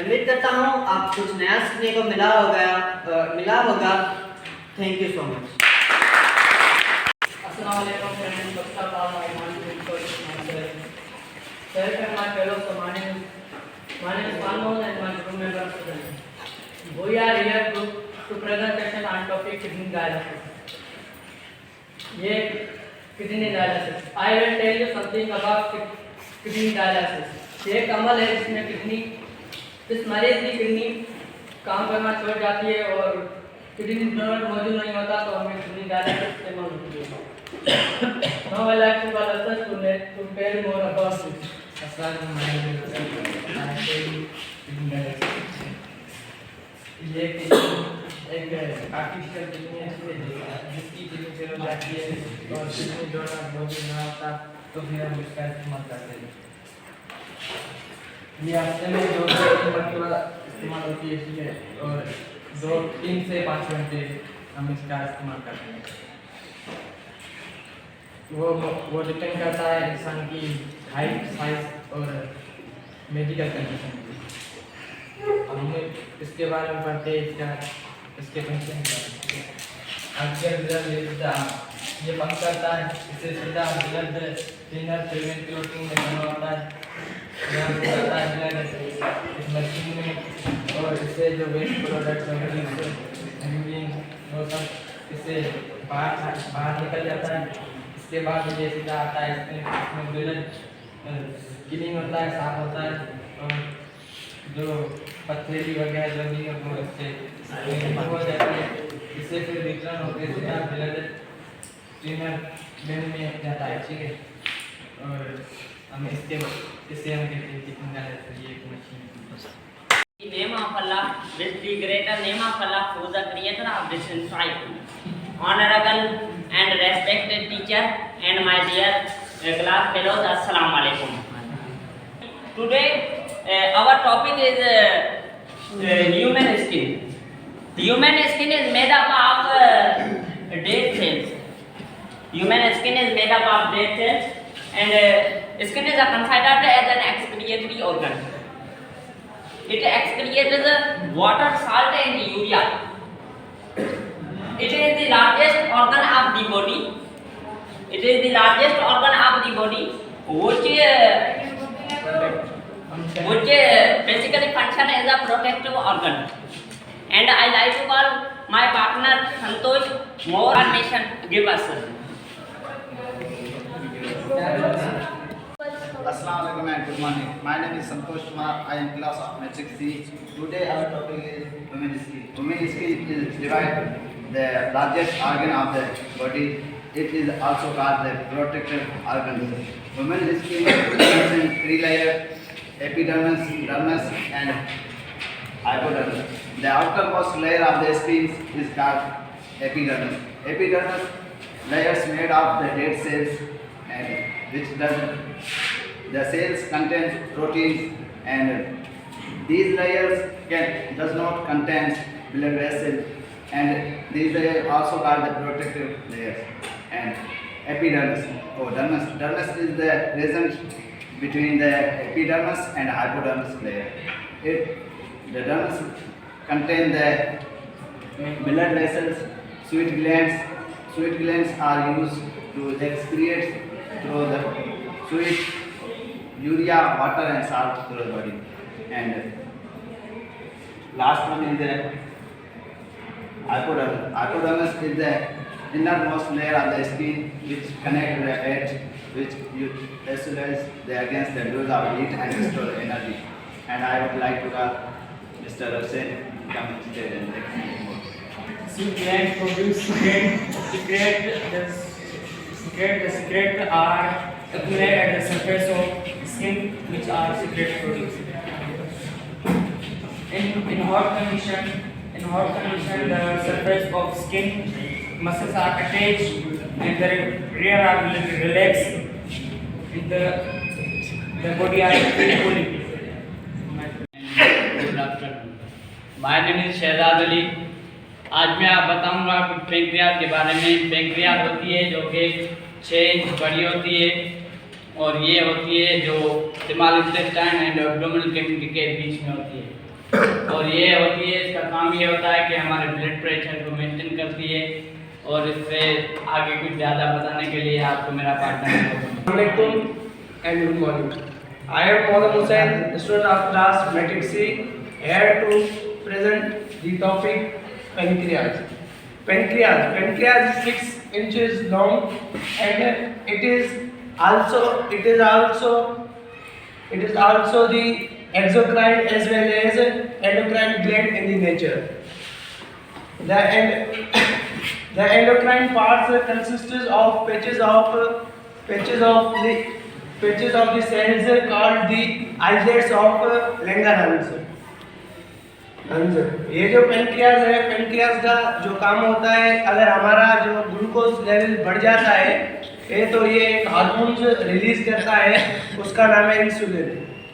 उम्मीद करता हूँ आप कुछ नया सीखने को मिला होगा। Thank you so much. Assalamu alaikum friends. First of all, I want to introduce myself. Welcome my fellow. So my name is Salman and my group member student. We are here to presentation on topic kidney dialysis. ये kidney dialysis. I will tell you something about kidney dialysis. ये एक अमल है जिसमें kidney, इस मरीज की kidney काम करना छोड़ जाती है और किडनी डोनर मौजूद नहीं होता तो हमें किडनी डायलिसिस इस्तेमाल होती है। Now I like to welcome to tell more about this. ये एक आर्टिफिशियल किडनी है जिसकी किडनी फेल हो जाती है और किडनी डोनर मौजूद ना होता तो फिर हम इसका इस्तेमाल करते हैं। ये हफ्ते में 2-3 मरतबा इस्तेमाल होती है, ठीक है, और 3 से 5 घंटे हम इसका इस्तेमाल करते हैं। वो डिपेंड करता है इंसान की हाइट, साइज और मेडिकल कंडीशन पे। अब हम इसके बारे में पढ़ते हैं, इसके फंक्शन ये पंप करता है, इससे सीधा ब्लड थिनर प्रिवेंट क्लोटिंग में बना होता है, यहाँ से जाता है ब्लड इस मशीन में, और इससे जो वेस्ट प्रोडक्ट यूरिन वो सब इससे बाहर निकल जाता है। इसके बाद ये सीधा आता है, इसमें ब्लड क्लीन होता है, साफ होता है, और जो पथरी वगैरह लगी है वो इससे हो जाती है। इससे फिर वितरण होकर सीधा ब्लड ट्रिमर वेन में जाता है, ठीक है। और हम इससे हम कहते हैं कि ये एक machine The name of Allah, with the greater name of Allah, who is the creator of this society. Honorable and respected teacher and my dear class fellows, Assalamu alaikum. Today our topic is human skin. Human skin is made up of dead cells. Human skin is made up of dead cells, and skin is considered as an excretory organ. It excretes water, salt and urea. It is the largest organ of the body. It is the largest organ of the body, which basically function as a protective organ. And I like to call my partner Santosh more information give us. Assalamu alaikum and good morning. My name is Santosh Kumar. I am class of Matric C. Today our topic is women's skin. Women's skin is divided the largest organ of the body. It is also called the protective organ. Women's skin consists in three layers: epidermis, dermis, and hypodermis. The outermost layer of the skin is called epidermis. Epidermis layers made of the dead cells, and which the cells contain proteins, and these layers does not contain blood vessels, and these layers also called the protective layers. And epidermis, dermis is the region between the epidermis and hypodermis layer. The dermis contain the blood vessels, sweat glands. Sweat glands are used to excrete through the sweat, urea, water and salt through the body. And last one is the hypodermis. Hypodermis is the innermost layer of the skin which connects the fat, which utilize against the dose of heat and store energy. And I would like to call Mr. Hussain to come instead and explain more. Sweat glands produce secret are accumulated at the surface of skin, which are secret produced. In hot condition, the surface of skin muscles are attached and the rear are relaxed. The body are fully. Good afternoon. My name is Shahzad Ali. आज मैं आप बताऊंगा कुछ pancreas के बारे में. Pancreas होती है जो कि 6 इंच बड़ी होती है, और ये होती है जो small intestine and abdominal cavity के बीच में होती है. और ये होती है, इसका काम ये होता है कि हमारे ब्लड प्रेशर को मेंटेन करती है. और इससे आगे कुछ ज़्यादा बताने के लिए आपको मेरा partner and good morning. I am Mohammad Hussain, student of class Matric C, here to present the topic pancreas. Pancreas is 6 inches long, and it is also the exocrine as well as endocrine gland in the nature. The endocrine parts consists of patches of the cells called the islets of Langerhans. ये जो pancreas है, pancreas का जो काम होता है, अगर हमारा जो ग्लूकोज लेवल बढ़ जाता है तो ये एक हार्मोन रिलीज करता है, उसका नाम है इंसुलिन,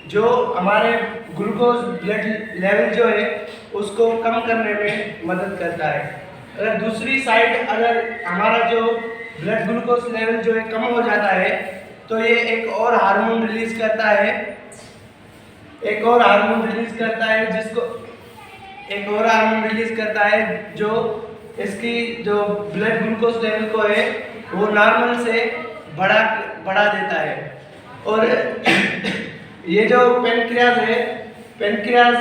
जो हमारे ग्लूकोज ब्लड लेवल जो है उसको कम करने में मदद करता है. अगर दूसरी साइड अगर हमारा जो ब्लड ग्लूकोज लेवल जो है कम हो जाता है तो ये एक और हार्मोन रिलीज करता है, जो इसकी जो ब्लड ग्लूकोज लेवल को है वो नॉर्मल से बढ़ा देता है। और ये जो पेनक्रियाज है, पेनक्रियाज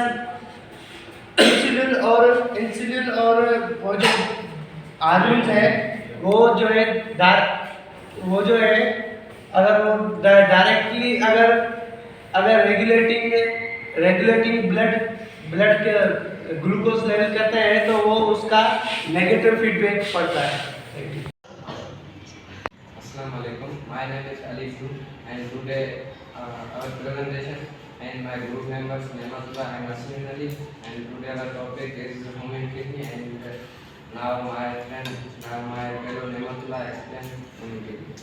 इंसुलिन और वो जो हार्मोन्स है वो जो है अगर वो डायरेक्टली अगर रेगुलेटिंग ब्लड के ग्लूकोज लेवल करते हैं तो वो उसका नेगेटिव फीडबैक पड़ता है। Assalamu alaikum. My name is Ali Su, and today our presentation and my group members Nematullah and Asmin Ali, and today our topic is human kidney, and now my fellow Nematullah explain human kidney.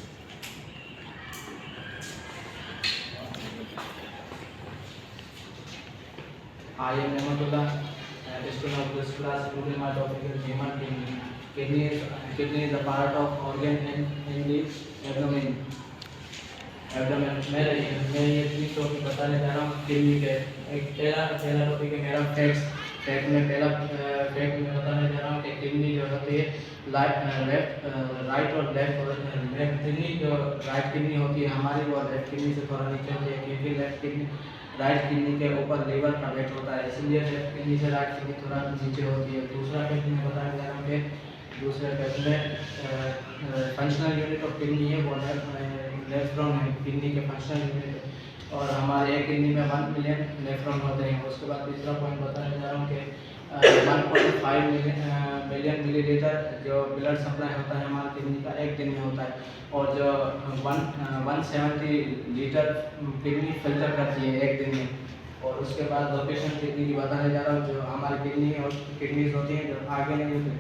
I am Nematullah, a student of this class. Today my topic is human kidney. Kidney is a part of organ in the abdomen. मैं ये चीज़ topic बताने जा रहा हूँ kidney के। एक पहला topic है मेरा फैक्ट में बताने जा रहा हूँ कि किडनी जो होती है राइट और लेफ्ट किडनी जो राइट किडनी होती है हमारी वो लेफ्ट किडनी से थोड़ा नीचे होती है, क्योंकि राइट किडनी के ऊपर लीवर का वेट होता है, इसलिए लेफ्ट किडनी से राइट किडनी थोड़ा नीचे होती है। दूसरा फैक्ट में बताने जा रहा हूँ कि दूसरे फैक्ट में फंक्शनल यूनिट ऑफ किडनी है वो नेफ्रॉन है, किडनी के फंक्शनल यूनिट है, और हमारे एक किडनी में 1 मिलियन नेफ्रॉन होते हैं। उसके बाद तीसरा पॉइंट बताने जा रहा हूँ कि 1.5 मिलियन मिलीलीटर जो ब्लड सप्लाई होता है हमारे किडनी का एक दिन में होता है, और जो 170 लीटर किडनी फिल्टर करती है एक दिन में। और उसके बाद लोकेशन किडनी की बताने जा रहा हूँ, जो हमारी किडनी और किडनीज होती हैं जो आगे नहीं होती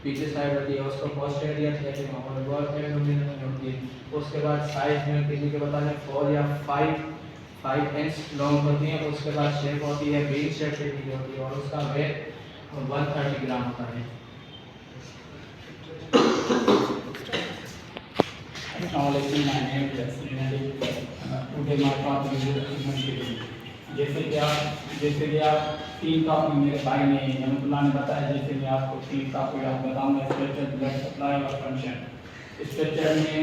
पीछे साइड होती है, उसको पोस्टेरियर कहते हैं, और लोअर एब्डोमिनल होती है। उसके बाद साइज में किडनी के बताने 4 या 5 इंच लॉन्ग होती है। उसके बाद शेप होती है बीन शेप किडनी होती है, और उसका वेट 130 ग्राम होता है। Assalamualaikum, my name is Asmin Ali. Today my topic is human kidney. जैसे कि आप 3 टॉपिक मेरे भाई ने नेमतुल्लाह ने बताया, जैसे मैं आपको 3 टॉपिक बताऊंगा, स्ट्रक्चर, ब्लड सप्लाई और फंक्शन। स्ट्रक्चर में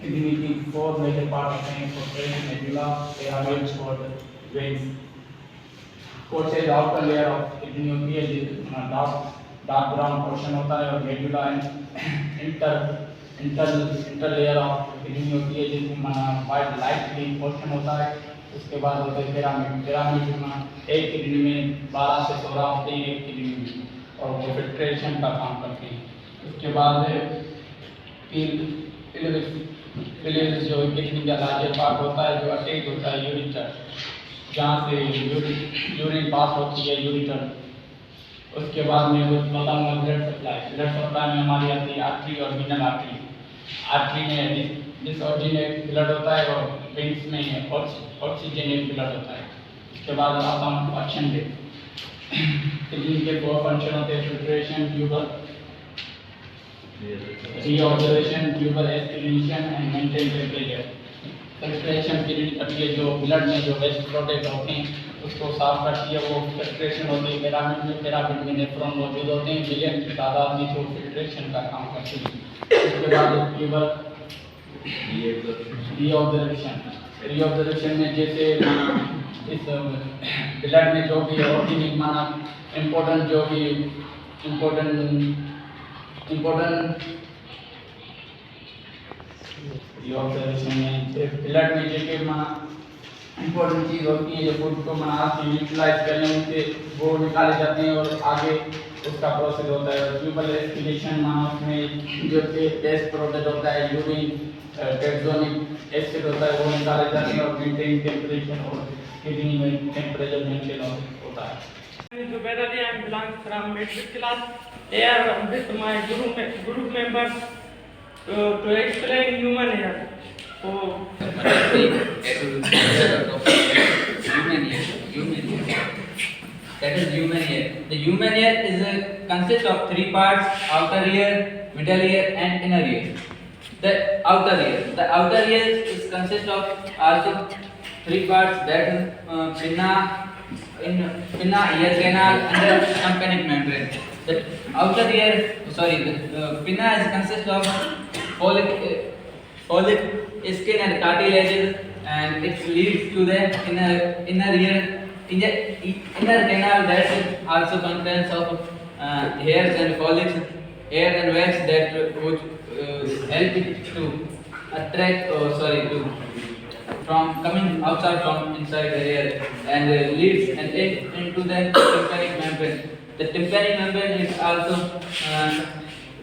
किडनी की 4 मेजर पार्ट होते हैं, पोर्शन, मेडुला, पिरामिड और veins. Portion outer layer of kidney होती है जिसमें डार्क ब्राउन पोर्शन होता है, और medulla inter layer of kidney होती है जिसमें वाइट लाइट ग्रीन पोर्शन होता है। उसके बाद होते हैं पिरामिड में एक किडनी में 12 से 16 होते हैं एक किडनी में, और वो फिल्ट्रेशन का काम करते हैं। उसके बाद पिलेज जो किडनी का लार्जर पार्ट होता है जो अटैच होता है यूरिटर, जहाँ से यूरिन पास होती है यूरिटर। उसके बाद में कुछ बताऊँगा ब्लड सप्लाई में हमारी आती है आर्टरी और वीनल आर्टरी में डिसऑर्डिनेट ब्लड होता है, और वेन्स में ऑक्सीजनेट ब्लड होता है। उसके बाद आता हूँ फंक्शन पे। किडनी के 4 फंक्शन होते हैं, filtration, reobservation, tubule stimulation and maintain temperature. Filtration kidney करती है जो ब्लड में जो वेस्ट प्रोडक्ट होते हैं उसको साफ करती है, वो फिल्ट्रेशन होती है। पिरामिड में नेफ्रॉन मौजूद होते हैं मिलियन की तादाद में जो फिल्ट्रेशन का काम करती है। उसके बाद ट्यूबल रीऑब्जर्वेशन में जैसे इस ब्लड में जो भी ऑर्गेनिक माना इम्पोर्टेंट रीऑब्जर्वेशन में ब्लड में जो माना इम्पोर्टेंट चीज़ होती है जो फूड को माना यूटिलाइज करने उनसे वो निकाले जाते हैं और आगे उसका प्रोसेस होता है। ट्यूबल एस्पिरेशन माना उसमें जो टेस्ट प्रोडक्ट होता है यूरिन टेक्सोनिक एसिड होता है वो निकाले जाते हैं, और मेंटेन टेम्परेचर और किडनी में टेम्परेचर मेंटेन होता है। Zubair Ali, I belong from matric class. Here with my group members to explain human hair. that is human ear. The human ear is consists of three parts: outer ear, middle ear, and inner ear. The outer ear is consist of also three parts, that is pinna, ear canal, and the tympanic membrane. The outer ear, the pinna is consist of folic skin and cartilages, and it leads to the inner ear. Inner canal that also contains of hairs and follicles, hair and wax that would help it to attract, from coming outside from inside the hair, and leads and into the tympanic membrane. The tympanic membrane is also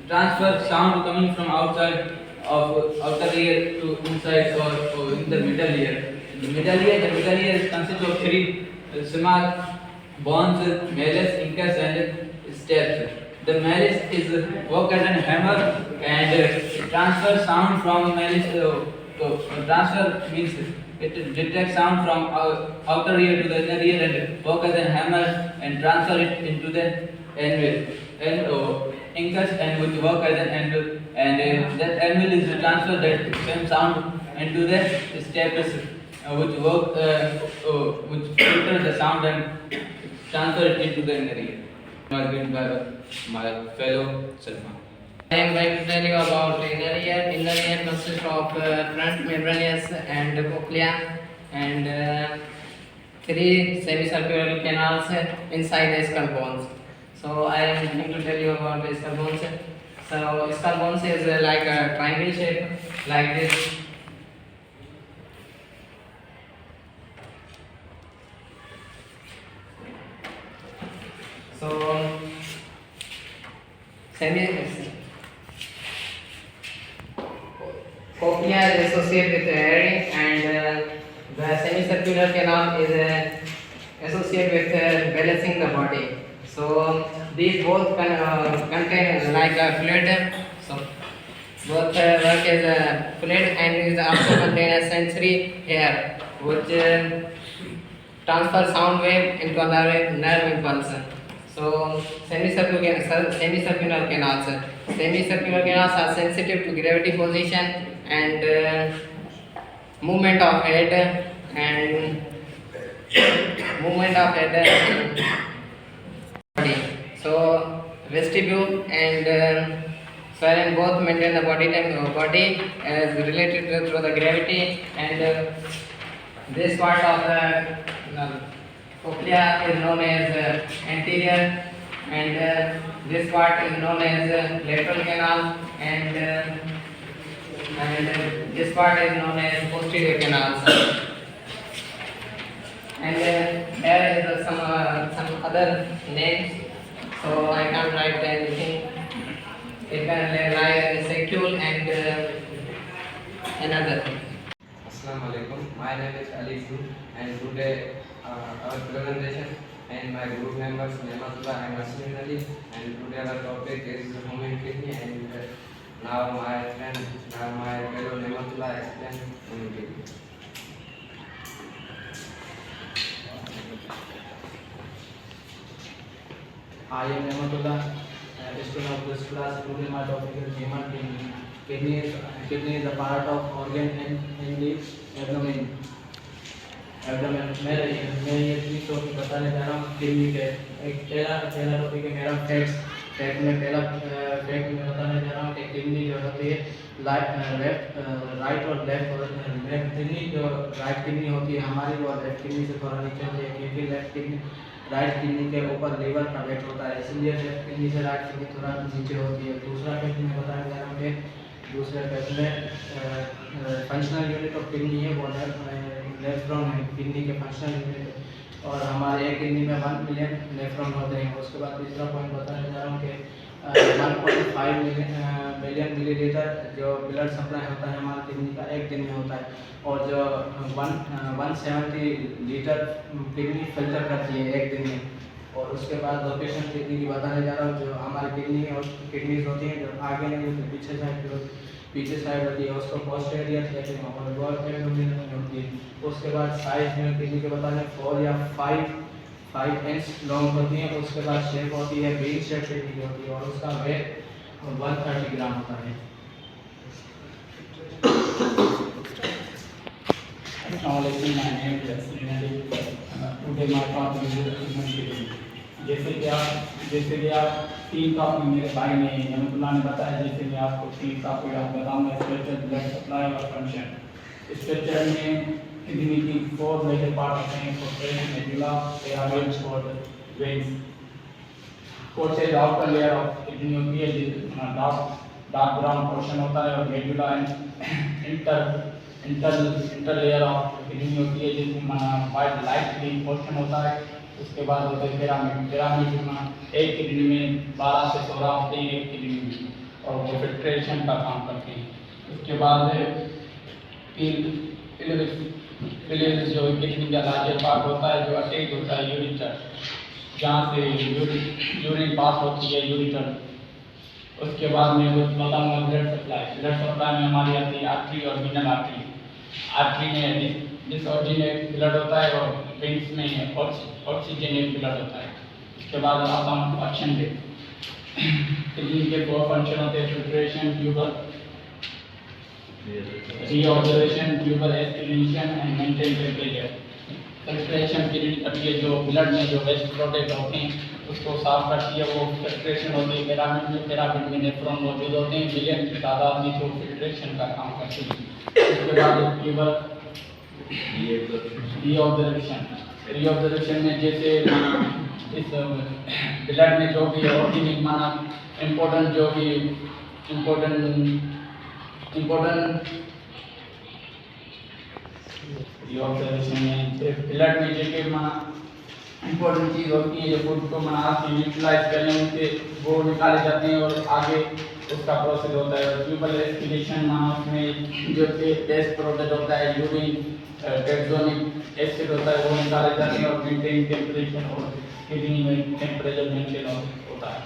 transfer sound coming from outside of outer ear to inside or in the middle ear. The middle ear is consists of three small bones: malleus, incus, and stapes. The malleus is work as a hammer and transfer sound from malleus. Transfer means it detects sound from outer ear to the inner ear and work as a hammer and transfer it into the anvil. Incus and which work as an anvil, and that anvil is transfer that same sound into the stapes, which work which filter the sound and transfer it into the inner ear. My fellow Salman. I am going to tell you about inner ear. Inner ear consists of front membranous and cochlea and three semicircular canals inside the skull bones. So I am going to tell you about the skull bones. So skull bones is like a triangle shape, like this. So cochlea is associated with the hearing, and the semicircular canal is associated with balancing the body. So these both contain like a fluid. So both work as a fluid, and is also contain a sensory hair which transfer sound wave into a nerve impulse. So semicircular canals. Semicircular canals are sensitive to gravity position and movement of head and body. So vestibule and spine both maintain the body as related to the gravity, and this part of the cochlea is known as anterior, and this part is known as lateral canal, and this part is known as posterior canals. And there is some other names, so I can't write anything. It can lie sacule and another. Assalamu alaikum. My name is Ali Su, and today our presentation and my group members Nematullah and Asmin Ali, and today our topic is human kidney, and now my fellow Nematullah explain human kidney. I am Nematullah, a student of this class. Today my topic is human kidney. Kidney is a part of organ in the abdomen. मैं ये चीज़ तो बताने जा रहा हूँ kidney के पहला topic है मेरा फैक्ट में बताने जा रहा हूँ कि किडनी जो होती है राइट और लेफ्ट किडनी जो राइट किडनी होती है हमारी वो लेफ्ट किडनी से थोड़ा नीचे होती है, क्योंकि राइट किडनी के ऊपर लीवर का वेट होता है, इसलिए लेफ्ट किडनी से राइट किडनी थोड़ा नीचे होती है। दूसरा फैक्ट में बताने जा रहा हूँ कि दूसरे फैक्ट में फंक्शनल यूनिट ऑफ किडनी है वो नेफ्रॉन है, किडनी के फंक्शनल यूनिट, और हमारे एक किडनी में 1 मिलियन नेफ्रॉन होते हैं। उसके बाद तीसरा पॉइंट बताने जा रहा हूँ कि 1.5 मिलियन मिलीलीटर जो ब्लड सप्लाई होता है हमारे किडनी का एक दिन में होता है, और जो 170 लीटर किडनी फिल्टर करती है एक दिन में। और उसके बाद लोकेशन किडनी की बताने जा रहा हूँ, जो हमारी किडनी और किडनीज होती हैं जो आगे नहीं होती पीछे साइड होती है, उसको पोस्टेरियर कहते हैं, और लोअर एब्डोमेन में होती है। उसके बाद साइज में किडनी के बताने 4 या 5 5 इंच लॉन्ग होती है। उसके बाद शेप होती है बीन शेप किडनी होती है और उसका वेट 130 ग्राम होता है। Assalamualaikum, my name is Yasmin Ali. Today my topic is human kidney. जैसे कि आप 3 टॉपिक मेरे भाई ने अहमदुल्लाह ने बताया, जैसे मैं आपको 3 टॉपिक आप बताऊंगा। स्ट्रक्चर, ब्लड सप्लाई और फंक्शन। स्ट्रक्चर में किडनी की 4 मेजर पार्ट होते हैं: पोर्शन, मेडुला, पिरामिड और veins. Portion outer layer of kidney होती है जिसमें डार्क ब्राउन पोर्शन होता है, और medulla inter layer of kidney होती है जिसमें वाइट लाइट ग्रीन पोर्शन होता है। उसके बाद होता है पिरामिड में एक किडनी में 12 से 16 होते हैं एक किडनी में, और वो फिल्ट्रेशन का काम करते हैं। उसके बाद पिलेज जो किडनी का लार्जर पार्ट होता है जो अटैच होता है यूरिटर, जहाँ से यूरिन पास होती है यूरिटर। उसके बाद में कुछ बताऊंगा ब्लड सप्लाई में हमारी आती है आर्टरी और वीनल आर्टरी। आर्टरी में डिसऑर्डिनेट ब्लड होता है और वेन्स में ऑक्सीजनेट ब्लड होता है। उसके बाद आता हूँ फंक्शन पे। किडनी के 4 फंक्शन होते हैं: filtration, tubule reobservation, tubule stimulation and maintain temperature. Filtration kidney करती है जो ब्लड में जो वेस्ट प्रोडक्ट होते हैं उसको साफ करती है, वो फिल्ट्रेशन होती है। पिरामिड में नेफ्रॉन मौजूद होते हैं मिलियन की तादाद में जो फिल्ट्रेशन का काम करती है। उसके बाद ट्यूबल रीऑब्जर्वेशन में जैसे इस ब्लड में जो भी ऑर्गेनिक माना इम्पोर्टेंट जो भी इम्पोर्टेंट रीऑब्जर्वेशन में ब्लड में जो भी माना इम्पोर्टेंट चीज़ होती है जो फूड को मना यूटिलाइज करने उनके वो निकाले जाते हैं और आगे उसका प्रोसेस होता है। और ट्यूबल एस्पिरेशन माना उसमें जो टेस्ट प्रोडक्ट होता है यूरिन टेक्सोनिक एसिड होता है वो निकाले जाते हैं और मेंटेन टेम्परेचर और किडनी में टेम्परेचर मेंटेन होता है।